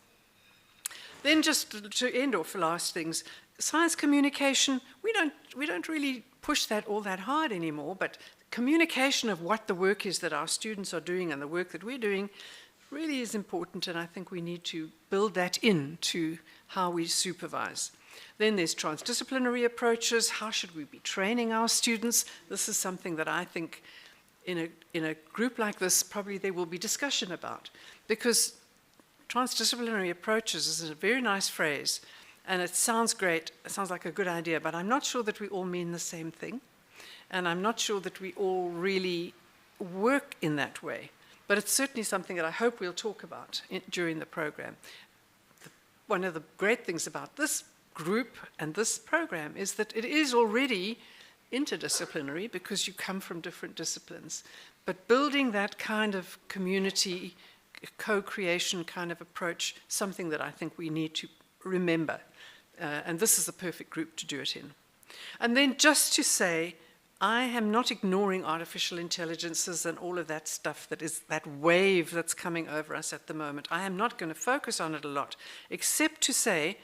Then just to end off the last things, science communication, we don't really push that all that hard anymore, but communication of what the work is that our students are doing and the work that we're doing really is important, and I think we need to build that into how we supervise. Then there's transdisciplinary approaches. How should we be training our students? This is something that I think in a group like this, probably there will be discussion about, because transdisciplinary approaches is a very nice phrase, and it sounds great, it sounds like a good idea, but I'm not sure that we all mean the same thing, and I'm not sure that we all really work in that way. But it's certainly something that I hope we'll talk about during the program. One of the great things about this group and this program is that it is already interdisciplinary because you come from different disciplines. But building that kind of community, co-creation kind of approach, something that I think we need to remember. And this is the perfect group to do it in. And then just to say, I am not ignoring artificial intelligences and all of that stuff that is that wave that's coming over us at the moment. I am not going to focus on it a lot, except to say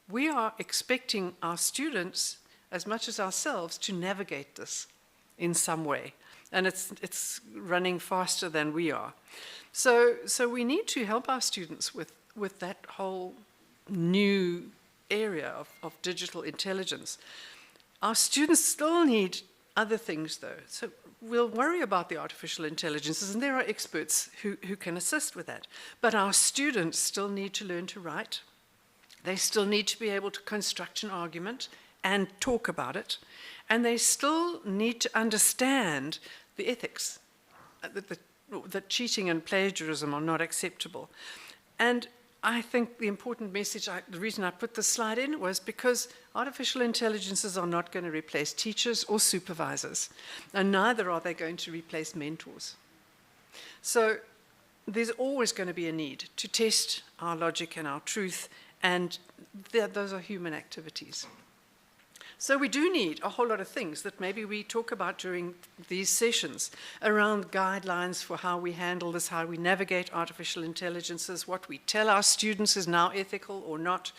we are expecting our students, as much as ourselves, to navigate this in some way. And it's running faster than we are. So we need to help our students with that whole new area of digital intelligence. Our students still need other things, though. So we'll worry about the artificial intelligences, and there are experts who can assist with that. But our students still need to learn to write. They still need to be able to construct an argument and talk about it. And they still need to understand the ethics, that cheating and plagiarism are not acceptable. And I think the important message, the reason I put this slide in was because artificial intelligences are not going to replace teachers or supervisors, and neither are they going to replace mentors. So there's always going to be a need to test our logic and our truth, and those are human activities. So we do need a whole lot of things that maybe we talk about during these sessions around guidelines for how we handle this, how we navigate artificial intelligences, what we tell our students is now ethical or not,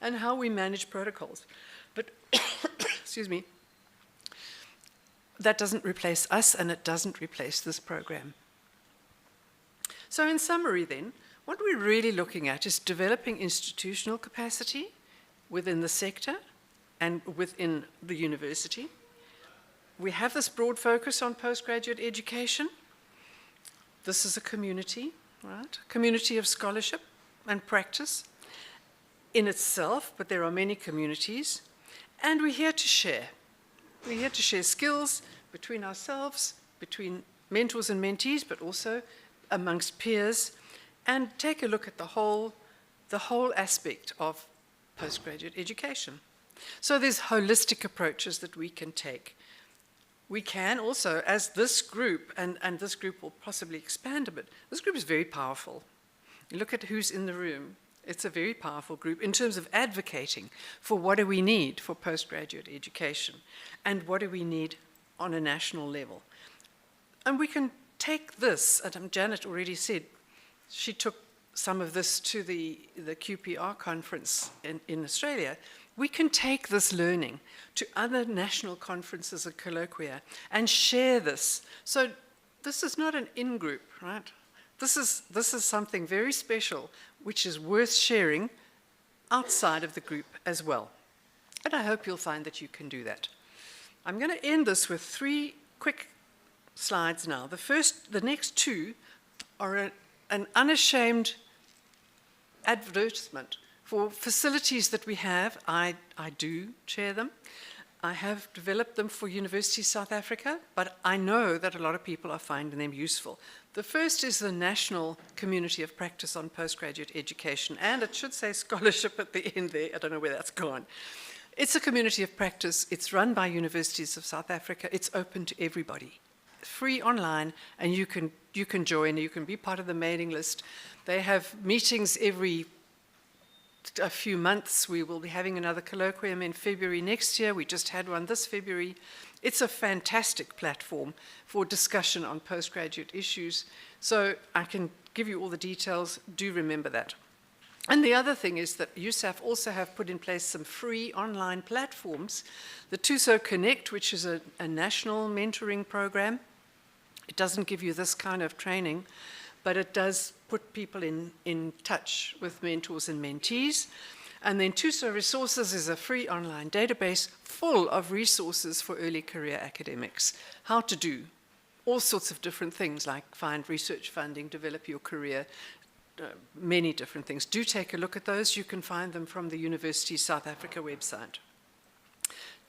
and how we manage protocols. But, excuse me, that doesn't replace us, and it doesn't replace this program. So in summary then, what we're really looking at is developing institutional capacity within the sector and within the university. We have this broad focus on postgraduate education. This is a community, right? Community of scholarship and practice in itself, but there are many communities. And we're here to share. We're here to share skills between ourselves, between mentors and mentees, but also amongst peers, and take a look at the whole aspect of postgraduate education. So there's holistic approaches that we can take. We can also, as this group, and this group will possibly expand a bit, this group is very powerful. You look at who's in the room. It's a very powerful group in terms of advocating for what do we need for postgraduate education and what do we need on a national level. And we can take this, and Janet already said, she took some of this to the QPR conference in Australia. We can take this learning to other national conferences and colloquia and share this. So this is not an in-group, right? This is something very special, which is worth sharing outside of the group as well. And I hope you'll find that you can do that. I'm going to end this with 3 quick slides now. The next 2 are an unashamed advertisement for facilities that we have. I do chair them. I have developed them for University South Africa, but I know that a lot of people are finding them useful. The first is the National Community of Practice on Postgraduate Education, and it should say scholarship at the end there. I don't know where that's gone. It's a community of practice. It's run by Universities of South Africa. It's open to everybody. Free online, and you can join. You can be part of the mailing list. They have meetings every a few months. We will be having another colloquium in February next year. We just had one this February. It's a fantastic platform for discussion on postgraduate issues. So I can give you all the details. Do remember that. And the other thing is that USAF also have put in place some free online platforms. The TUSO Connect, which is a national mentoring program. It doesn't give you this kind of training, but it does put people in touch with mentors and mentees. And then TUSO Resources is a free online database full of resources for early career academics. How to do all sorts of different things like find research funding, develop your career, many different things. Do take a look at those. You can find them from the University South Africa website.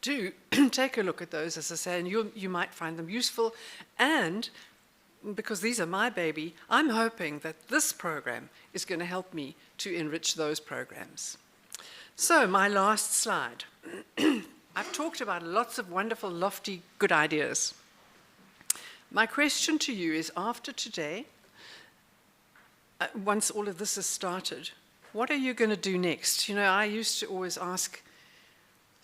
Do take a look at those, as I say, and you might find them useful. And because these are my baby, I'm hoping that this program is going to help me to enrich those programs. So my last slide. I've talked about lots of wonderful, lofty, good ideas. My question to you is, after today, once all of this has started, what are you going to do next? You know, I used to always ask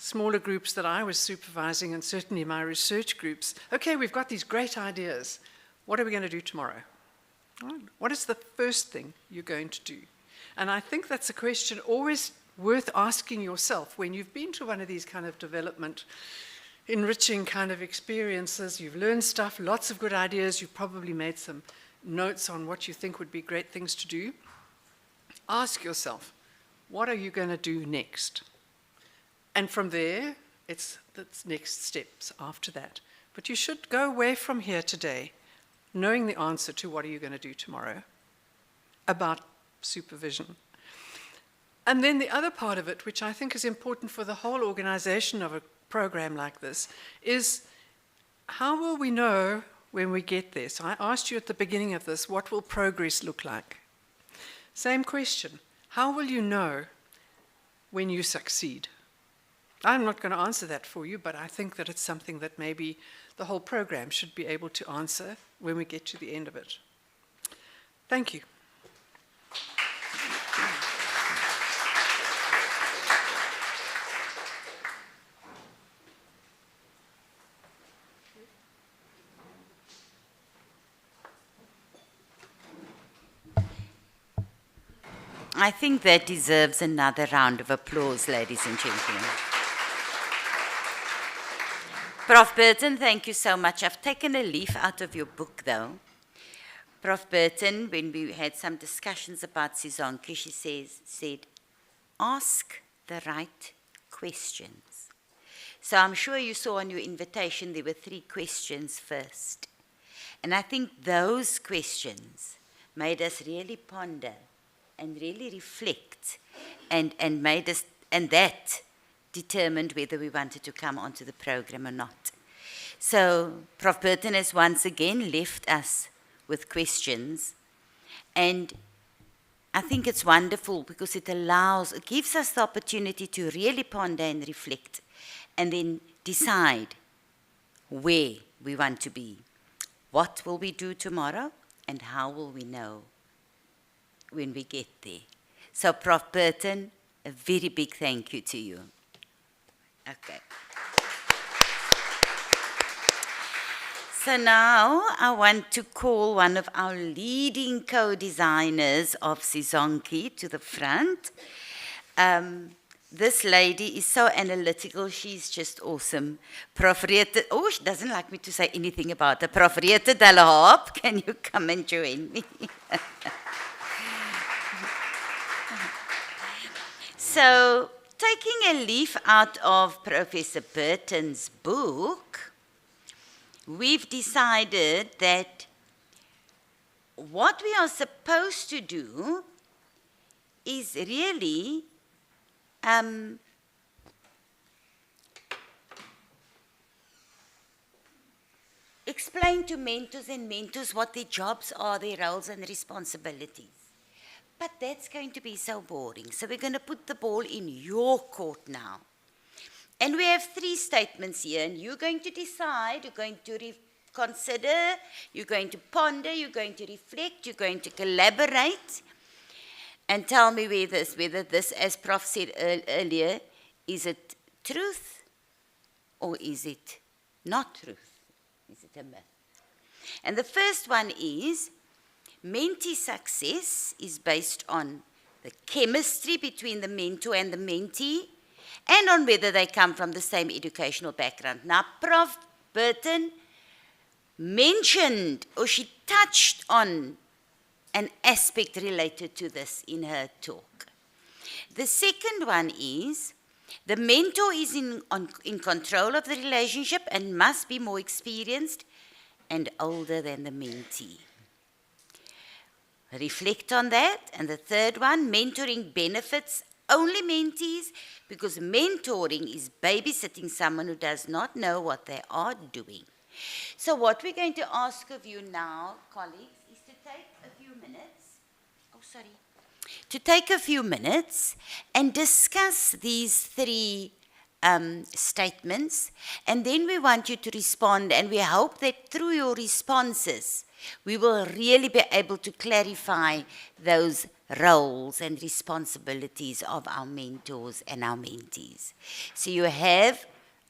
smaller groups that I was supervising, and certainly my research groups, okay, we've got these great ideas. What are we going to do tomorrow? What is the first thing you're going to do? And I think that's a question always worth asking yourself when you've been to one of these kind of development, enriching kind of experiences. You've learned stuff, lots of good ideas. You've probably made some notes on what you think would be great things to do. Ask yourself, what are you going to do next? And from there, it's the next steps after that. But you should go away from here today knowing the answer to what are you going to do tomorrow about supervision. And then the other part of it, which I think is important for the whole organization of a program like this, is how will we know when we get there? So I asked you at the beginning of this, what will progress look like? Same question. How will you know when you succeed? I'm not going to answer that for you, but I think that it's something that maybe the whole program should be able to answer when we get to the end of it. Thank you. I think that deserves another round of applause, ladies and gentlemen. Prof. Burton, thank you so much. I've taken a leaf out of your book, though. Prof. Burton, when we had some discussions about SISONKE, she said, ask the right questions. So I'm sure you saw on your invitation there were 3 questions first. And I think those questions made us really ponder and really reflect, and made us, and that determined whether we wanted to come onto the program or not. So Prof. Burton has once again left us with questions, and I think it's wonderful because it gives us the opportunity to really ponder and reflect, and then decide where we want to be. What will we do tomorrow, and how will we know when we get there? So, Prof. Burton, a very big thank you to you. Okay. So now I want to call one of our leading co-designers of SISONKE to the front. This lady is so analytical, she's just awesome. Prof. Rete, she doesn't like me to say anything about her. Prof. Rete Delahaap, can you come and join me? So, taking a leaf out of Professor Burton's book, we've decided that what we are supposed to do is really explain to mentors and mentors what their jobs are, their roles and responsibilities. But that's going to be so boring. So we're going to put the ball in your court now. And we have 3 statements here, and you're going to decide, you're going to consider, you're going to ponder, you're going to reflect, you're going to collaborate, and tell me whether this, as Prof said earlier, is it truth or is it not truth? Is it a myth? And the first one is, mentee success is based on the chemistry between the mentor and the mentee, and on whether they come from the same educational background. Now, Prof. Burton mentioned, or she touched on, an aspect related to this in her talk. The second one is, the mentor is in control of the relationship and must be more experienced and older than the mentee. Reflect on that. And the third one, mentoring benefits only mentees, because mentoring is babysitting someone who does not know what they are doing. So what we're going to ask of you now, colleagues, is to take a few minutes. To take a few minutes and discuss these 3 statements, and then we want you to respond, and we hope that through your responses, we will really be able to clarify those roles and responsibilities of our mentors and our mentees. So you have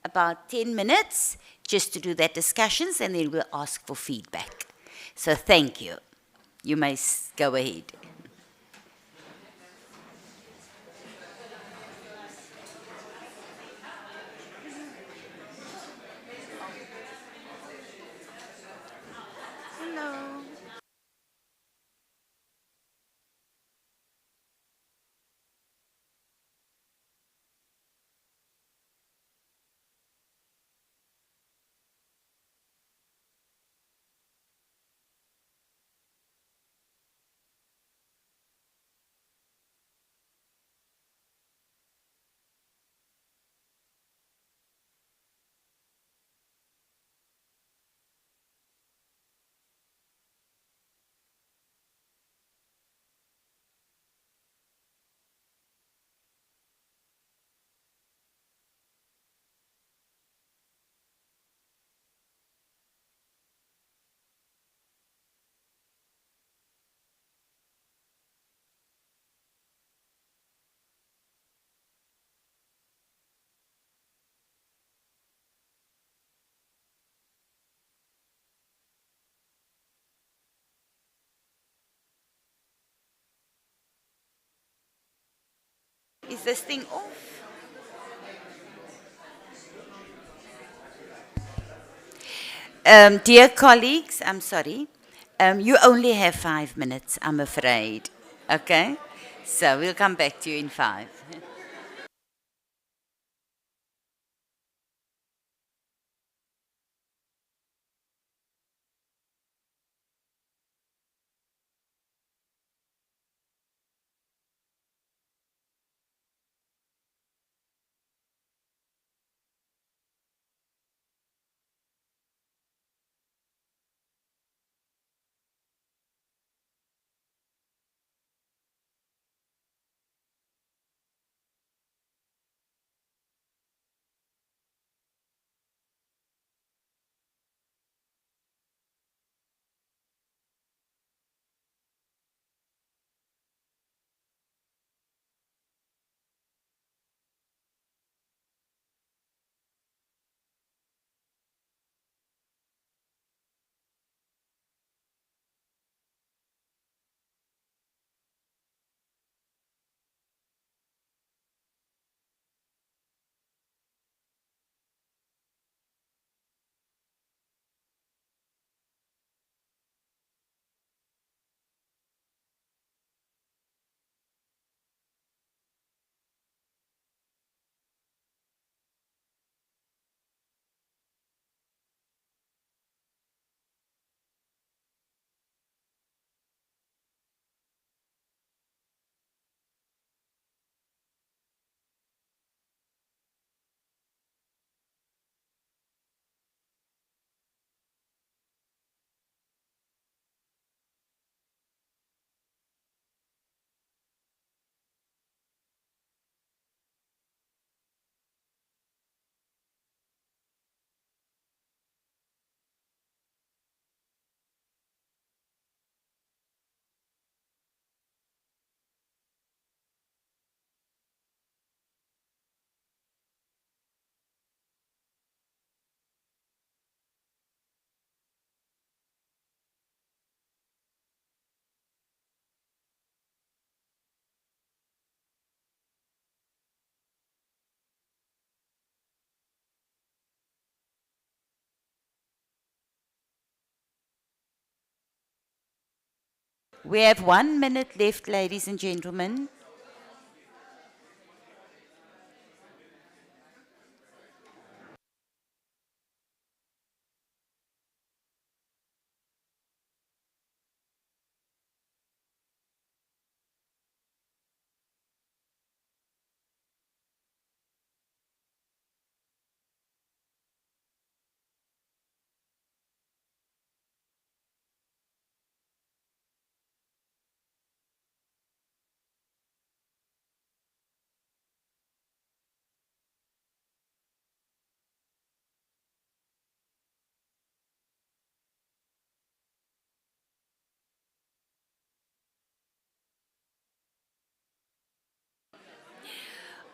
about 10 minutes just to do that discussions, and then we'll ask for feedback. So thank you. You may go ahead. Is this thing off? Dear colleagues, I'm sorry. You only have 5 minutes, I'm afraid. Okay? So we'll come back to you in 5. We have 1 minute left, ladies and gentlemen.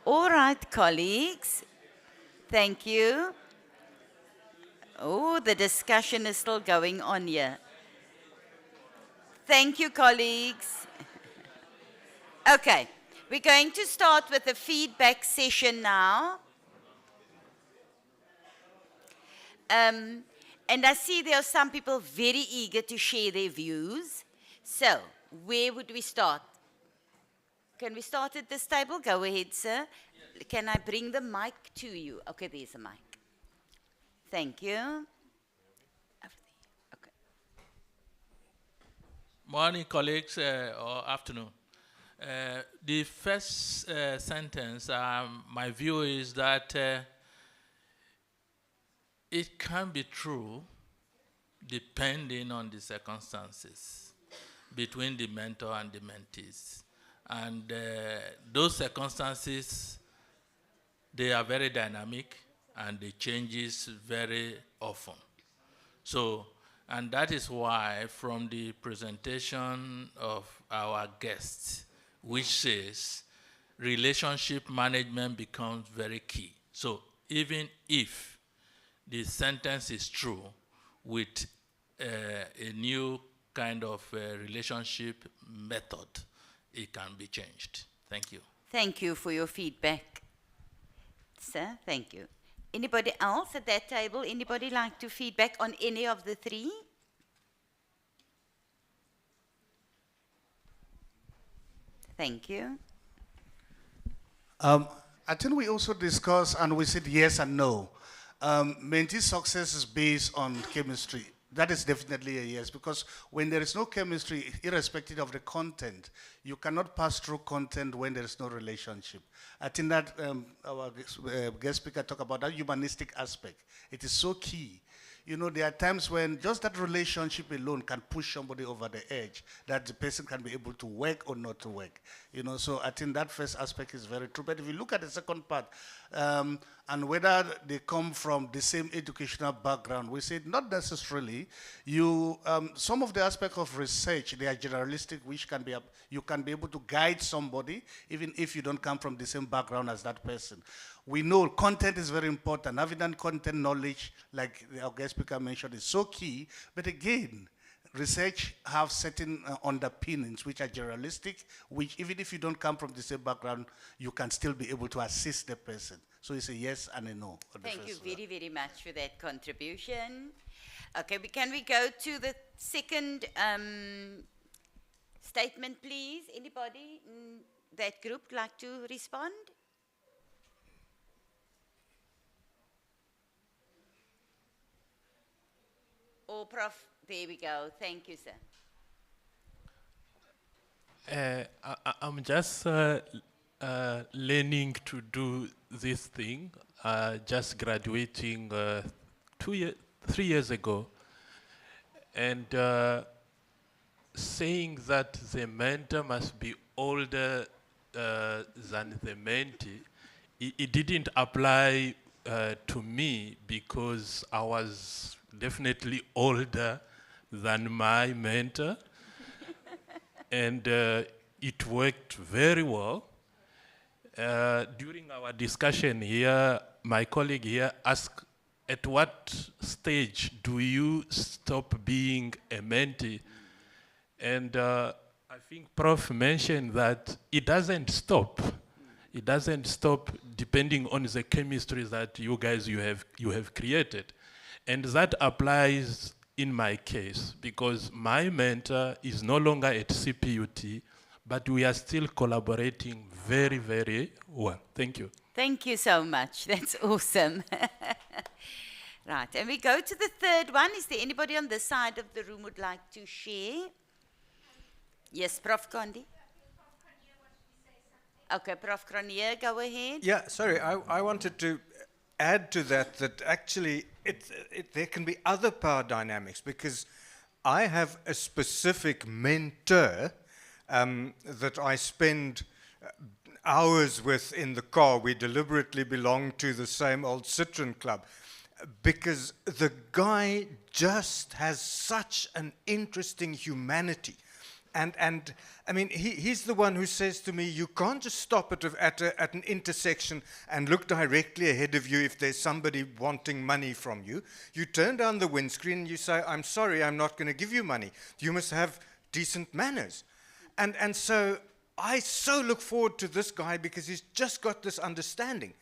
All right, colleagues. Thank you. Oh, the discussion is still going on here. Thank you, colleagues. Okay, we're going to start with the feedback session now. And I see there are some people very eager to share their views. So, where would we start? Can we start at this table? Go ahead, sir. Can I bring the mic to you? Okay, there's a mic. Thank you. Okay. Morning, colleagues, or afternoon. The first sentence, my view is that it can be true depending on the circumstances between the mentor and the mentees. And those circumstances, they are very dynamic and they changes very often. So, and that is why from the presentation of our guests, which says relationship management becomes very key. So even if the sentence is true with a new kind of relationship method, it can be changed. Thank you. Thank you for your feedback, sir. Thank you. Anybody else at that table? Anybody like to feedback on any of the three? Thank you. I think we also discussed and we said yes and no. Mentee success is based on chemistry. That is definitely a yes, because when there is no chemistry, irrespective of the content, you cannot pass through content when there is no relationship. I think that our guest speaker talked about that humanistic aspect. It is so key. You know, there are times when just that relationship alone can push somebody over the edge, that the person can be able to work or not to work. You know, so I think that first aspect is very true. But if you look at the second part, and whether they come from the same educational background, we said not necessarily. You, some of the aspects of research, they are generalistic, which can be, you can be able to guide somebody, even if you don't come from the same background as that person. We know content is very important. Having that content knowledge, like our guest speaker mentioned, is so key. But again, research have certain underpinnings which are generalistic, which even if you don't come from the same background, you can still be able to assist the person. So it's a yes and a no. Thank you very, very much for that contribution. Okay, can we go to the second statement, please? Anybody in that group like to respond? Or Prof, there we go. Thank you, sir. I'm just learning to do this thing, just graduating 3 years ago, and saying that the mentor must be older than the mentee, it didn't apply to me because I was definitely older than my mentor, and it worked very well. During our discussion here, my colleague here asked, at what stage do you stop being a mentee? And I think Prof mentioned that it doesn't stop. It doesn't stop depending on the chemistry that you guys you have created. And that applies in my case because my mentor is no longer at CPUT, but we are still collaborating very, very well. Thank you. Thank you so much. That's awesome. Right, and we go to the third one. Is there anybody on this side of the room would like to share? Yes, Prof. Kondi. Okay, Prof. Cronje, go ahead. Yeah, sorry, I wanted to add to that actually there can be other power dynamics because I have a specific mentor that I spend hours with in the car. We deliberately belong to the same old Citroen club because the guy just has such an interesting humanity. And I mean, he's the one who says to me, you can't just stop at an intersection and look directly ahead of you if there's somebody wanting money from you. You turn down the windscreen and you say, I'm sorry, I'm not going to give you money. You must have decent manners. And so I so look forward to this guy because he's just got this understanding.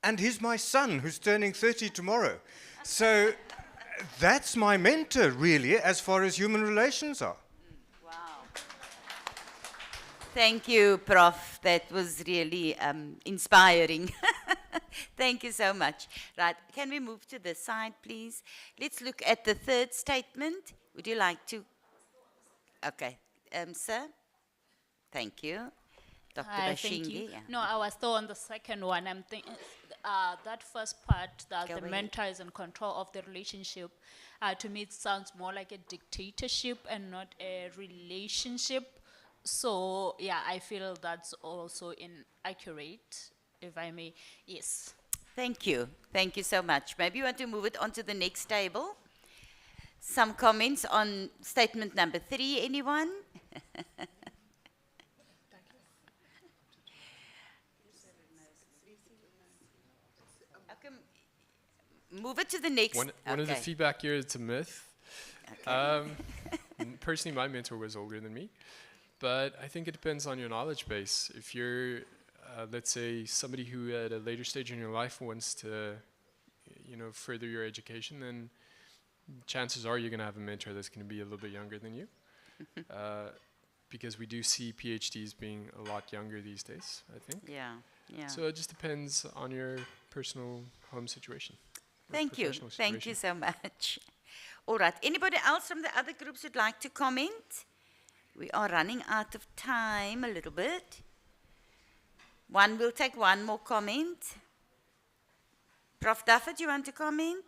And he's my son who's turning 30 tomorrow. So that's my mentor, really, as far as human relations are. Thank you, Prof. That was really inspiring. Thank you so much. Right, can we move to the side, please? Let's look at the third statement. Would you like to? Okay, sir. Thank you. Dr. Hi, Bashingi. thank you. Yeah. No, I was still on the second one. I'm thinking that first part, that Go the ahead. mentor is in control of the relationship, to me it sounds more like a dictatorship and not a relationship. So, yeah, I feel that's also inaccurate, if I may. Yes. Thank you. Thank you so much. Maybe you want to move it on to the next table. Some comments on statement number 3, anyone? Okay, move it to the next. One of the feedback here is a myth. Okay. Personally, my mentor was older than me. but I think it depends on your knowledge base. If you're, let's say, somebody who at a later stage in your life wants to, further your education, then chances are you're going to have a mentor that's going to be a little bit younger than you. Because we do see PhDs being a lot younger these days, I think. Yeah, yeah. So it just depends on your personal home situation. Thank you. professional Thank you situation. so much. All right. Anybody else from the other groups would like to comment? We are running out of time a little bit. We'll take one more comment. Prof. Duffett, you want to comment?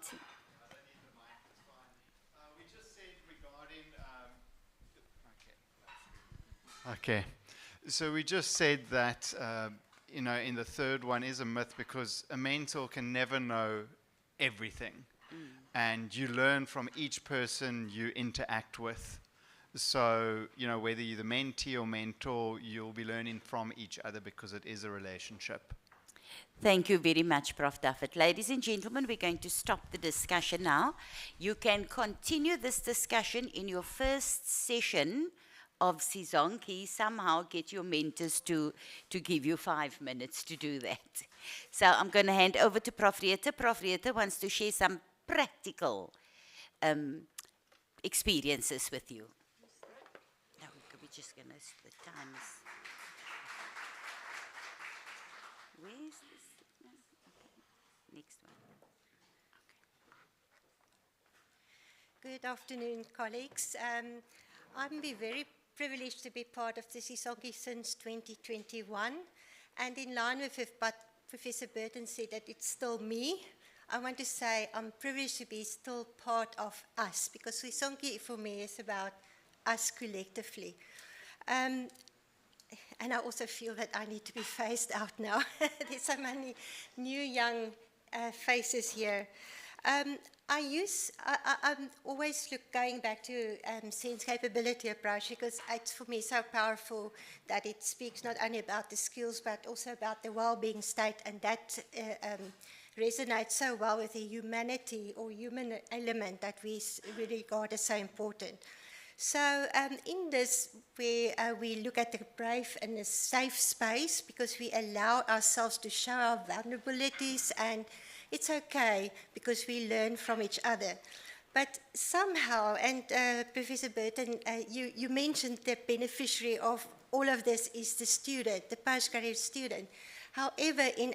Okay. So we just said that, in the third one is a myth because a mentor can never know everything. And you learn from each person you interact with. So, whether you're the mentee or mentor, you'll be learning from each other because it is a relationship. Thank you very much, Prof. Duffett. Ladies and gentlemen, we're going to stop the discussion now. You can continue this discussion in your first session of SISONKE. Somehow get your mentors to give you 5 minutes to do that. So I'm going to hand over to Prof. Reeta. Prof. Reeta wants to share some practical experiences with you. No, we're just going to, the time is... Where is this? No, okay. Next one. Good afternoon, colleagues. I'm very privileged to be part of the SISONKE since 2021. And in line with what Professor Burton said, that it's still me, I want to say I'm privileged to be still part of us, because SISONKE for me is about us collectively. And I also feel that I need to be phased out now. There's so many new young faces here. I'm always going back to sense capability approach, because it's for me so powerful that it speaks not only about the skills but also about the well-being state, and that resonates so well with the humanity or human element that we really regard as so important. So in this, we look at the brave and the safe space, because we allow ourselves to show our vulnerabilities, and it's okay because we learn from each other. But somehow, and Professor Burton, you mentioned the beneficiary of all of this is the student, the postgraduate student. However, in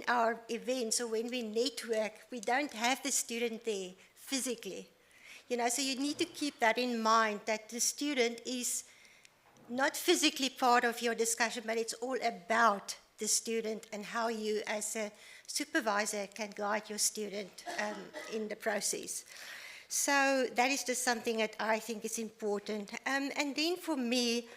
our events or when we network, we don't have the student there physically. So you need to keep that in mind, that the student is not physically part of your discussion, but it's all about the student and how you as a supervisor can guide your student in the process. So that is just something that I think is important. And then for me,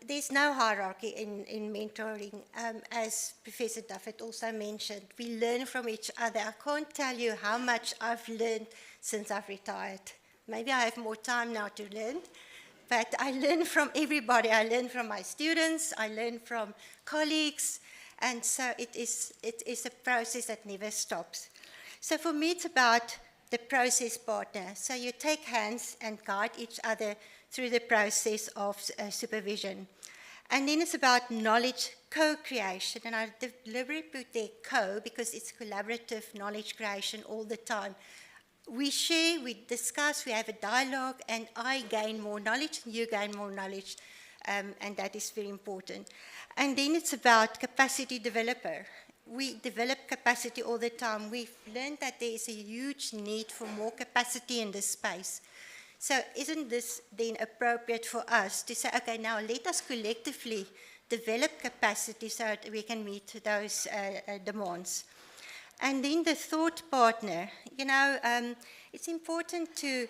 there's no hierarchy in mentoring, as Professor Duffett also mentioned. We learn from each other. I can't tell you how much I've learned since I've retired. Maybe I have more time now to learn, but I learn from everybody. I learn from my students, I learn from colleagues, and so it is a process that never stops. So for me, it's about the process partner. So you take hands and guide each other through the process of supervision. And then it's about knowledge co-creation, and I deliberately put there co because it's collaborative knowledge creation all the time. We share, we discuss, we have a dialogue, and I gain more knowledge, and you gain more knowledge, and that is very important. And then it's about capacity developer. We develop capacity all the time. We've learned that there is a huge need for more capacity in this space. So isn't this then appropriate for us to say, okay, now let us collectively develop capacity so that we can meet those demands. And then the thought partner, it's important to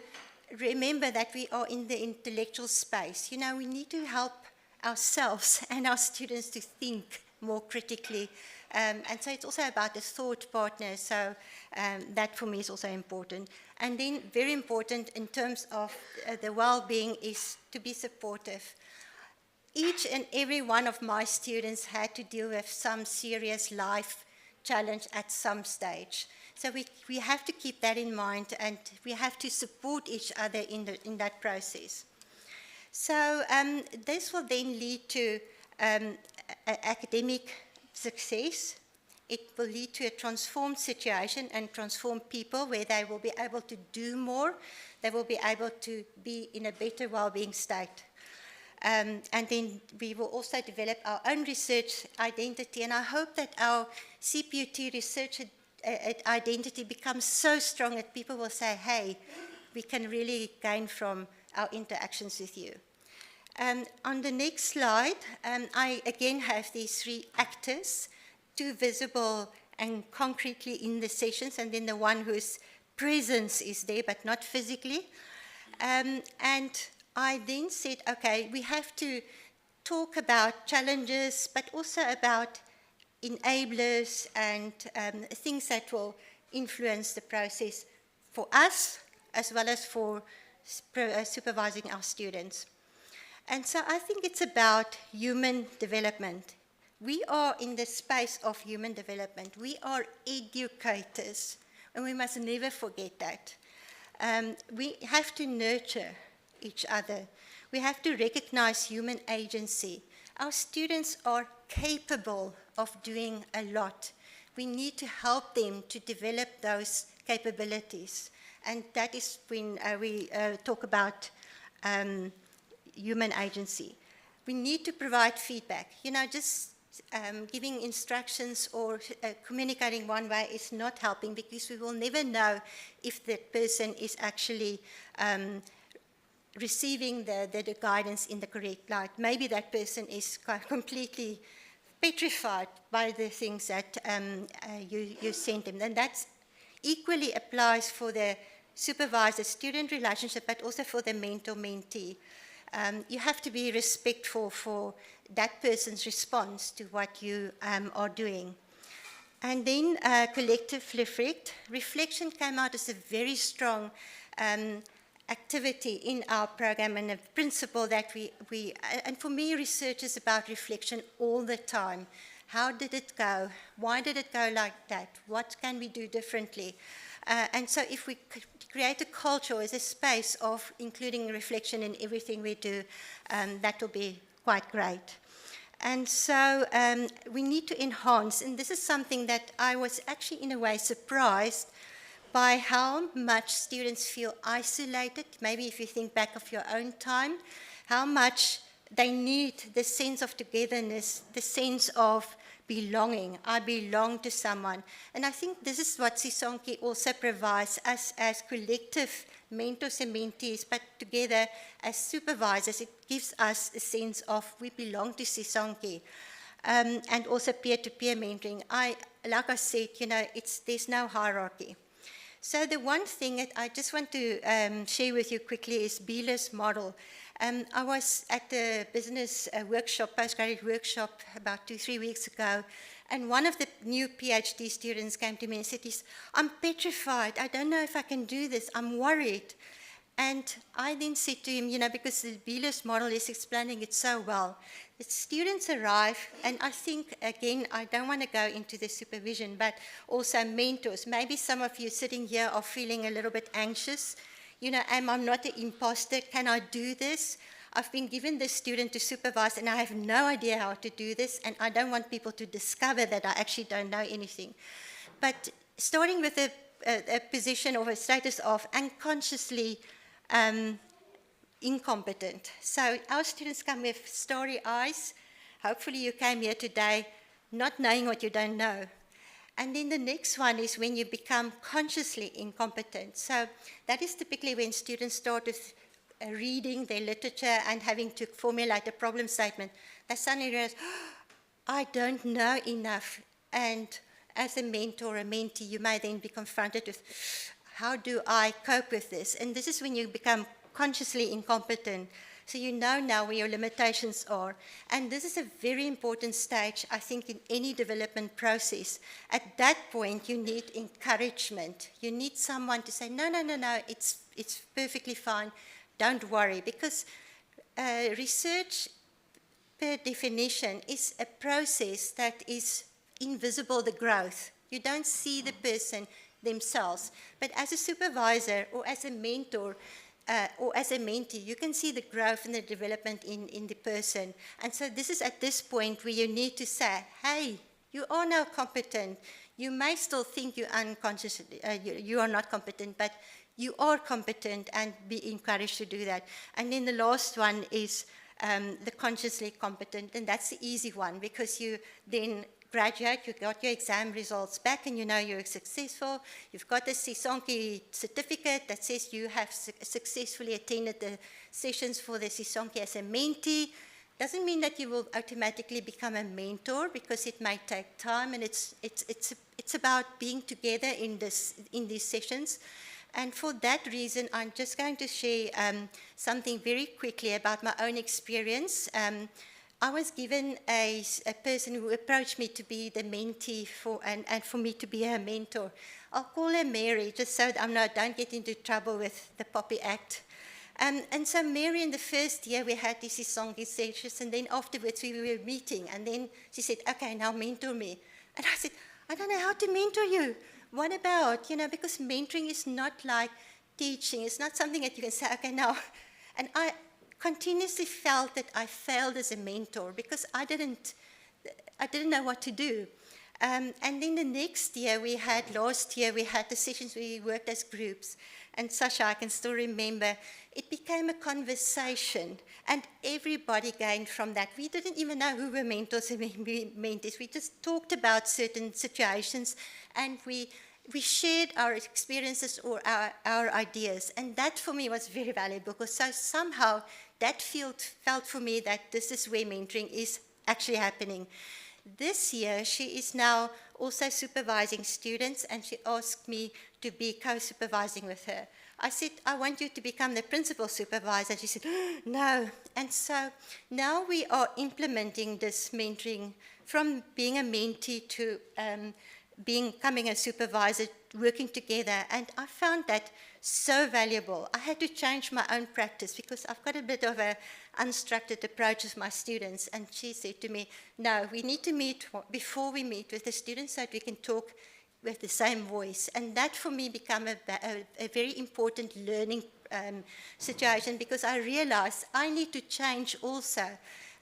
remember that we are in the intellectual space. We need to help ourselves and our students to think more critically. And so it's also about the thought partner. So that for me is also important. And then very important in terms of the well-being is to be supportive. Each and every one of my students had to deal with some serious life challenge at some stage. So we have to keep that in mind, and we have to support each other in that process. So this will then lead to academic success. It will lead to a transformed situation and transformed people where they will be able to do more. They will be able to be in a better well-being state. And then we will also develop our own research identity. And I hope that our CPUT research identity becomes so strong that people will say, hey, we can really gain from our interactions with you. On the next slide, I again have these three actors, two visible and concretely in the sessions, and then the one whose presence is there but not physically. And I then said, okay, we have to talk about challenges, but also about enablers and things that will influence the process for us, as well as for supervising our students. And so I think it's about human development. We are in the space of human development. We are educators, and we must never forget that. We have to nurture each other. We have to recognize human agency. Our students are capable of doing a lot. We need to help them to develop those capabilities. And that is when we talk about human agency. We need to provide feedback. You know, just giving instructions or communicating one way is not helping, because we will never know if that person is actually receiving the guidance in the correct light. Maybe that person is completely petrified by the things that you sent them. And that equally applies for the supervisor-student relationship, but also for the mentor-mentee. You have to be respectful for that person's response to what you are doing. And then collective reflection came out as a very strong activity in our program, and a principle that we and for me, research is about reflection all the time. How did it go? Why did it go like that? What can we do differently? And so if we create a culture as a space of including reflection in everything we do, that will be quite great. And so we need to enhance, and this is something that I was actually in a way surprised by how much students feel isolated. Maybe if you think back of your own time, how much they need the sense of togetherness, the sense of belonging. I belong to someone. And I think this is what SISONKE also provides us as collective mentors and mentees, but together as supervisors. It gives us a sense of we belong to SISONKE. And also peer-to-peer mentoring. Like I said, you know, there's no hierarchy. So the one thing that I just want to share with you quickly is Beeler's model. I was at the business workshop, postgraduate workshop, about 2-3 weeks ago, and one of the new PhD students came to me and said, I'm petrified. I don't know if I can do this. I'm worried. And I then said to him, you know, because the Beeler's model is explaining it so well, the students arrive, and I think, again, I don't want to go into the supervision, but also mentors. Maybe some of you sitting here are feeling a little bit anxious. You know, am I not an imposter? Can I do this? I've been given this student to supervise, and I have no idea how to do this, and I don't want people to discover that I actually don't know anything. But starting with a position or a status of unconsciously incompetent. So our students come with starry eyes. Hopefully you came here today not knowing what you don't know. And then the next one is when you become consciously incompetent. So that is typically when students start with reading their literature and having to formulate a problem statement. They suddenly realize, I don't know enough. And as a mentor or a mentee, you may then be confronted with, how do I cope with this? And this is when you become consciously incompetent. So you know now where your limitations are. And this is a very important stage, I think, in any development process. At that point, you need encouragement. You need someone to say, no, it's perfectly fine. Don't worry. Because research, per definition, is a process that is invisible, the growth. You don't see the person themselves. But as a supervisor or as a mentor, or as a mentee, you can see the growth and the development in the person. And so this is at this point where you need to say, hey, you are now competent. You may still think you're unconscious, you are not competent, but you are competent, and be encouraged to do that. And then the last one is the consciously competent, and that's the easy one, because you then graduate, you got your exam results back, and you know you're successful. You've got a SISONKE certificate that says you have successfully attended the sessions for the SISONKE as a mentee. Doesn't mean that you will automatically become a mentor, because it might take time, and it's about being together in these sessions. And for that reason, I'm just going to share something very quickly about my own experience. I was given a person who approached me to be the mentee and for me to be her mentor. I'll call her Mary, just so that I don't get into trouble with the Poppy Act. And so Mary, in the first year, we had these SISONKE sessions, and then afterwards we were meeting, and then she said, okay, now mentor me. And I said, I don't know how to mentor you. What about, because mentoring is not like teaching. It's not something that you can say, okay, now. And I continuously felt that I failed as a mentor, because I didn't know what to do. And then the next year last year we had the sessions where we worked as groups. And Sasha, I can still remember, it became a conversation, and everybody gained from that. We didn't even know who were mentors and mentees. We just talked about certain situations, and we shared our experiences or our ideas. And that for me was very valuable, because so somehow that felt for me that this is where mentoring is actually happening. This year, she is now also supervising students, and she asked me to be co-supervising with her. I said, I want you to become the principal supervisor. She said, no. And so now we are implementing this mentoring from being a mentee to becoming a supervisor, working together. And I found that so valuable. I had to change my own practice, because I've got a bit of an unstructured approach with my students. And she said to me, no, we need to meet before we meet with the students so that we can talk with the same voice. And that for me became a very important learning situation, because I realized I need to change also.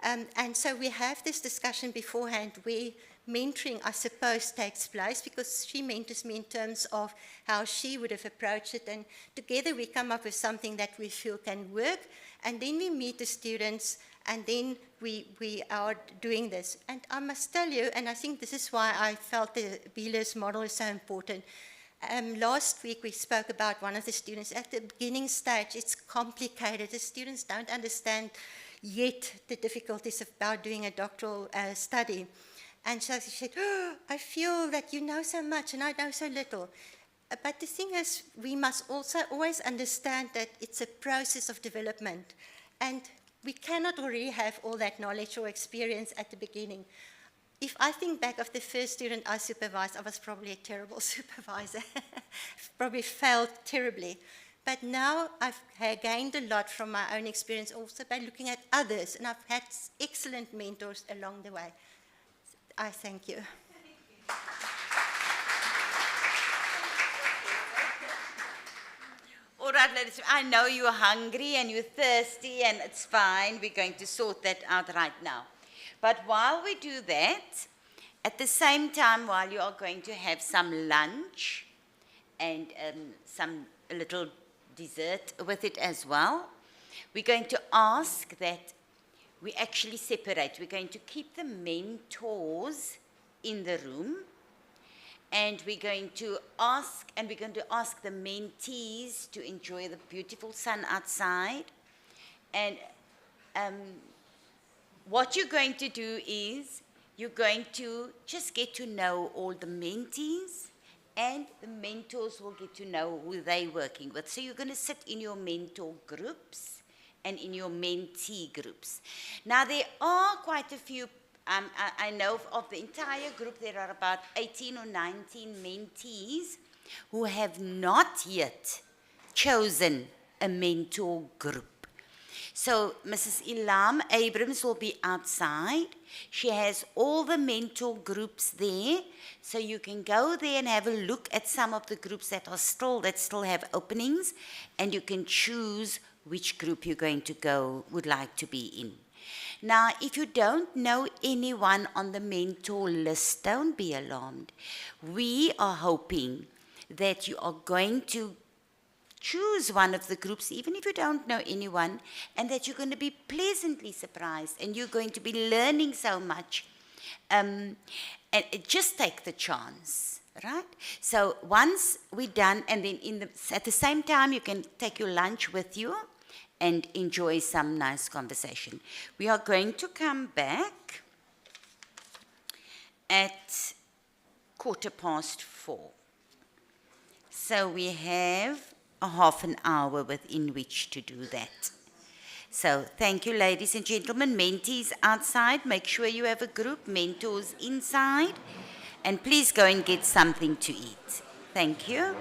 And so we have this discussion beforehand where mentoring, I suppose, takes place, because she mentors me in terms of how she would have approached it. And together we come up with something that we feel can work. And then we meet the students, and then we are doing this. And I must tell you, and I think this is why I felt the Wheeler's model is so important. Last week we spoke about one of the students. At the beginning stage, it's complicated. The students don't understand yet the difficulties about doing a doctoral study. And so she said, I feel that you know so much and I know so little. But the thing is, we must also always understand that it's a process of development. And we cannot already have all that knowledge or experience at the beginning. If I think back of the first student I supervised, I was probably a terrible supervisor. Probably failed terribly. But now I've gained a lot from my own experience, also by looking at others. And I've had excellent mentors along the way. I thank you. All right, ladies, I know you're hungry and you're thirsty, and it's fine. We're going to sort that out right now. But while we do that, at the same time, while you are going to have some lunch and a little dessert with it as well, we're going to ask that we actually separate. We're going to keep the mentors in the room, and we're going to ask the mentees to enjoy the beautiful sun outside. And what you're going to do is you're going to just get to know all the mentees, and the mentors will get to know who they're working with. So you're going to sit in your mentor groups and in your mentee groups. Now, there are quite a few, I know of the entire group, there are about 18 or 19 mentees who have not yet chosen a mentor group. So Mrs. Ilam Abrams will be outside. She has all the mentor groups there, so you can go there and have a look at some of the groups that still have openings, and you can choose which group you're going to would like to be in. Now, if you don't know anyone on the mentor list, don't be alarmed. We are hoping that you are going to choose one of the groups, even if you don't know anyone, and that you're going to be pleasantly surprised and you're going to be learning so much. And just take the chance, right? So once we're done, and then at the same time, you can take your lunch with you and enjoy some nice conversation. We are going to come back at 4:15. So we have a half an hour within which to do that. So thank you, ladies and gentlemen. Mentees outside, make sure you have a group. Mentors inside. And please go and get something to eat. Thank you.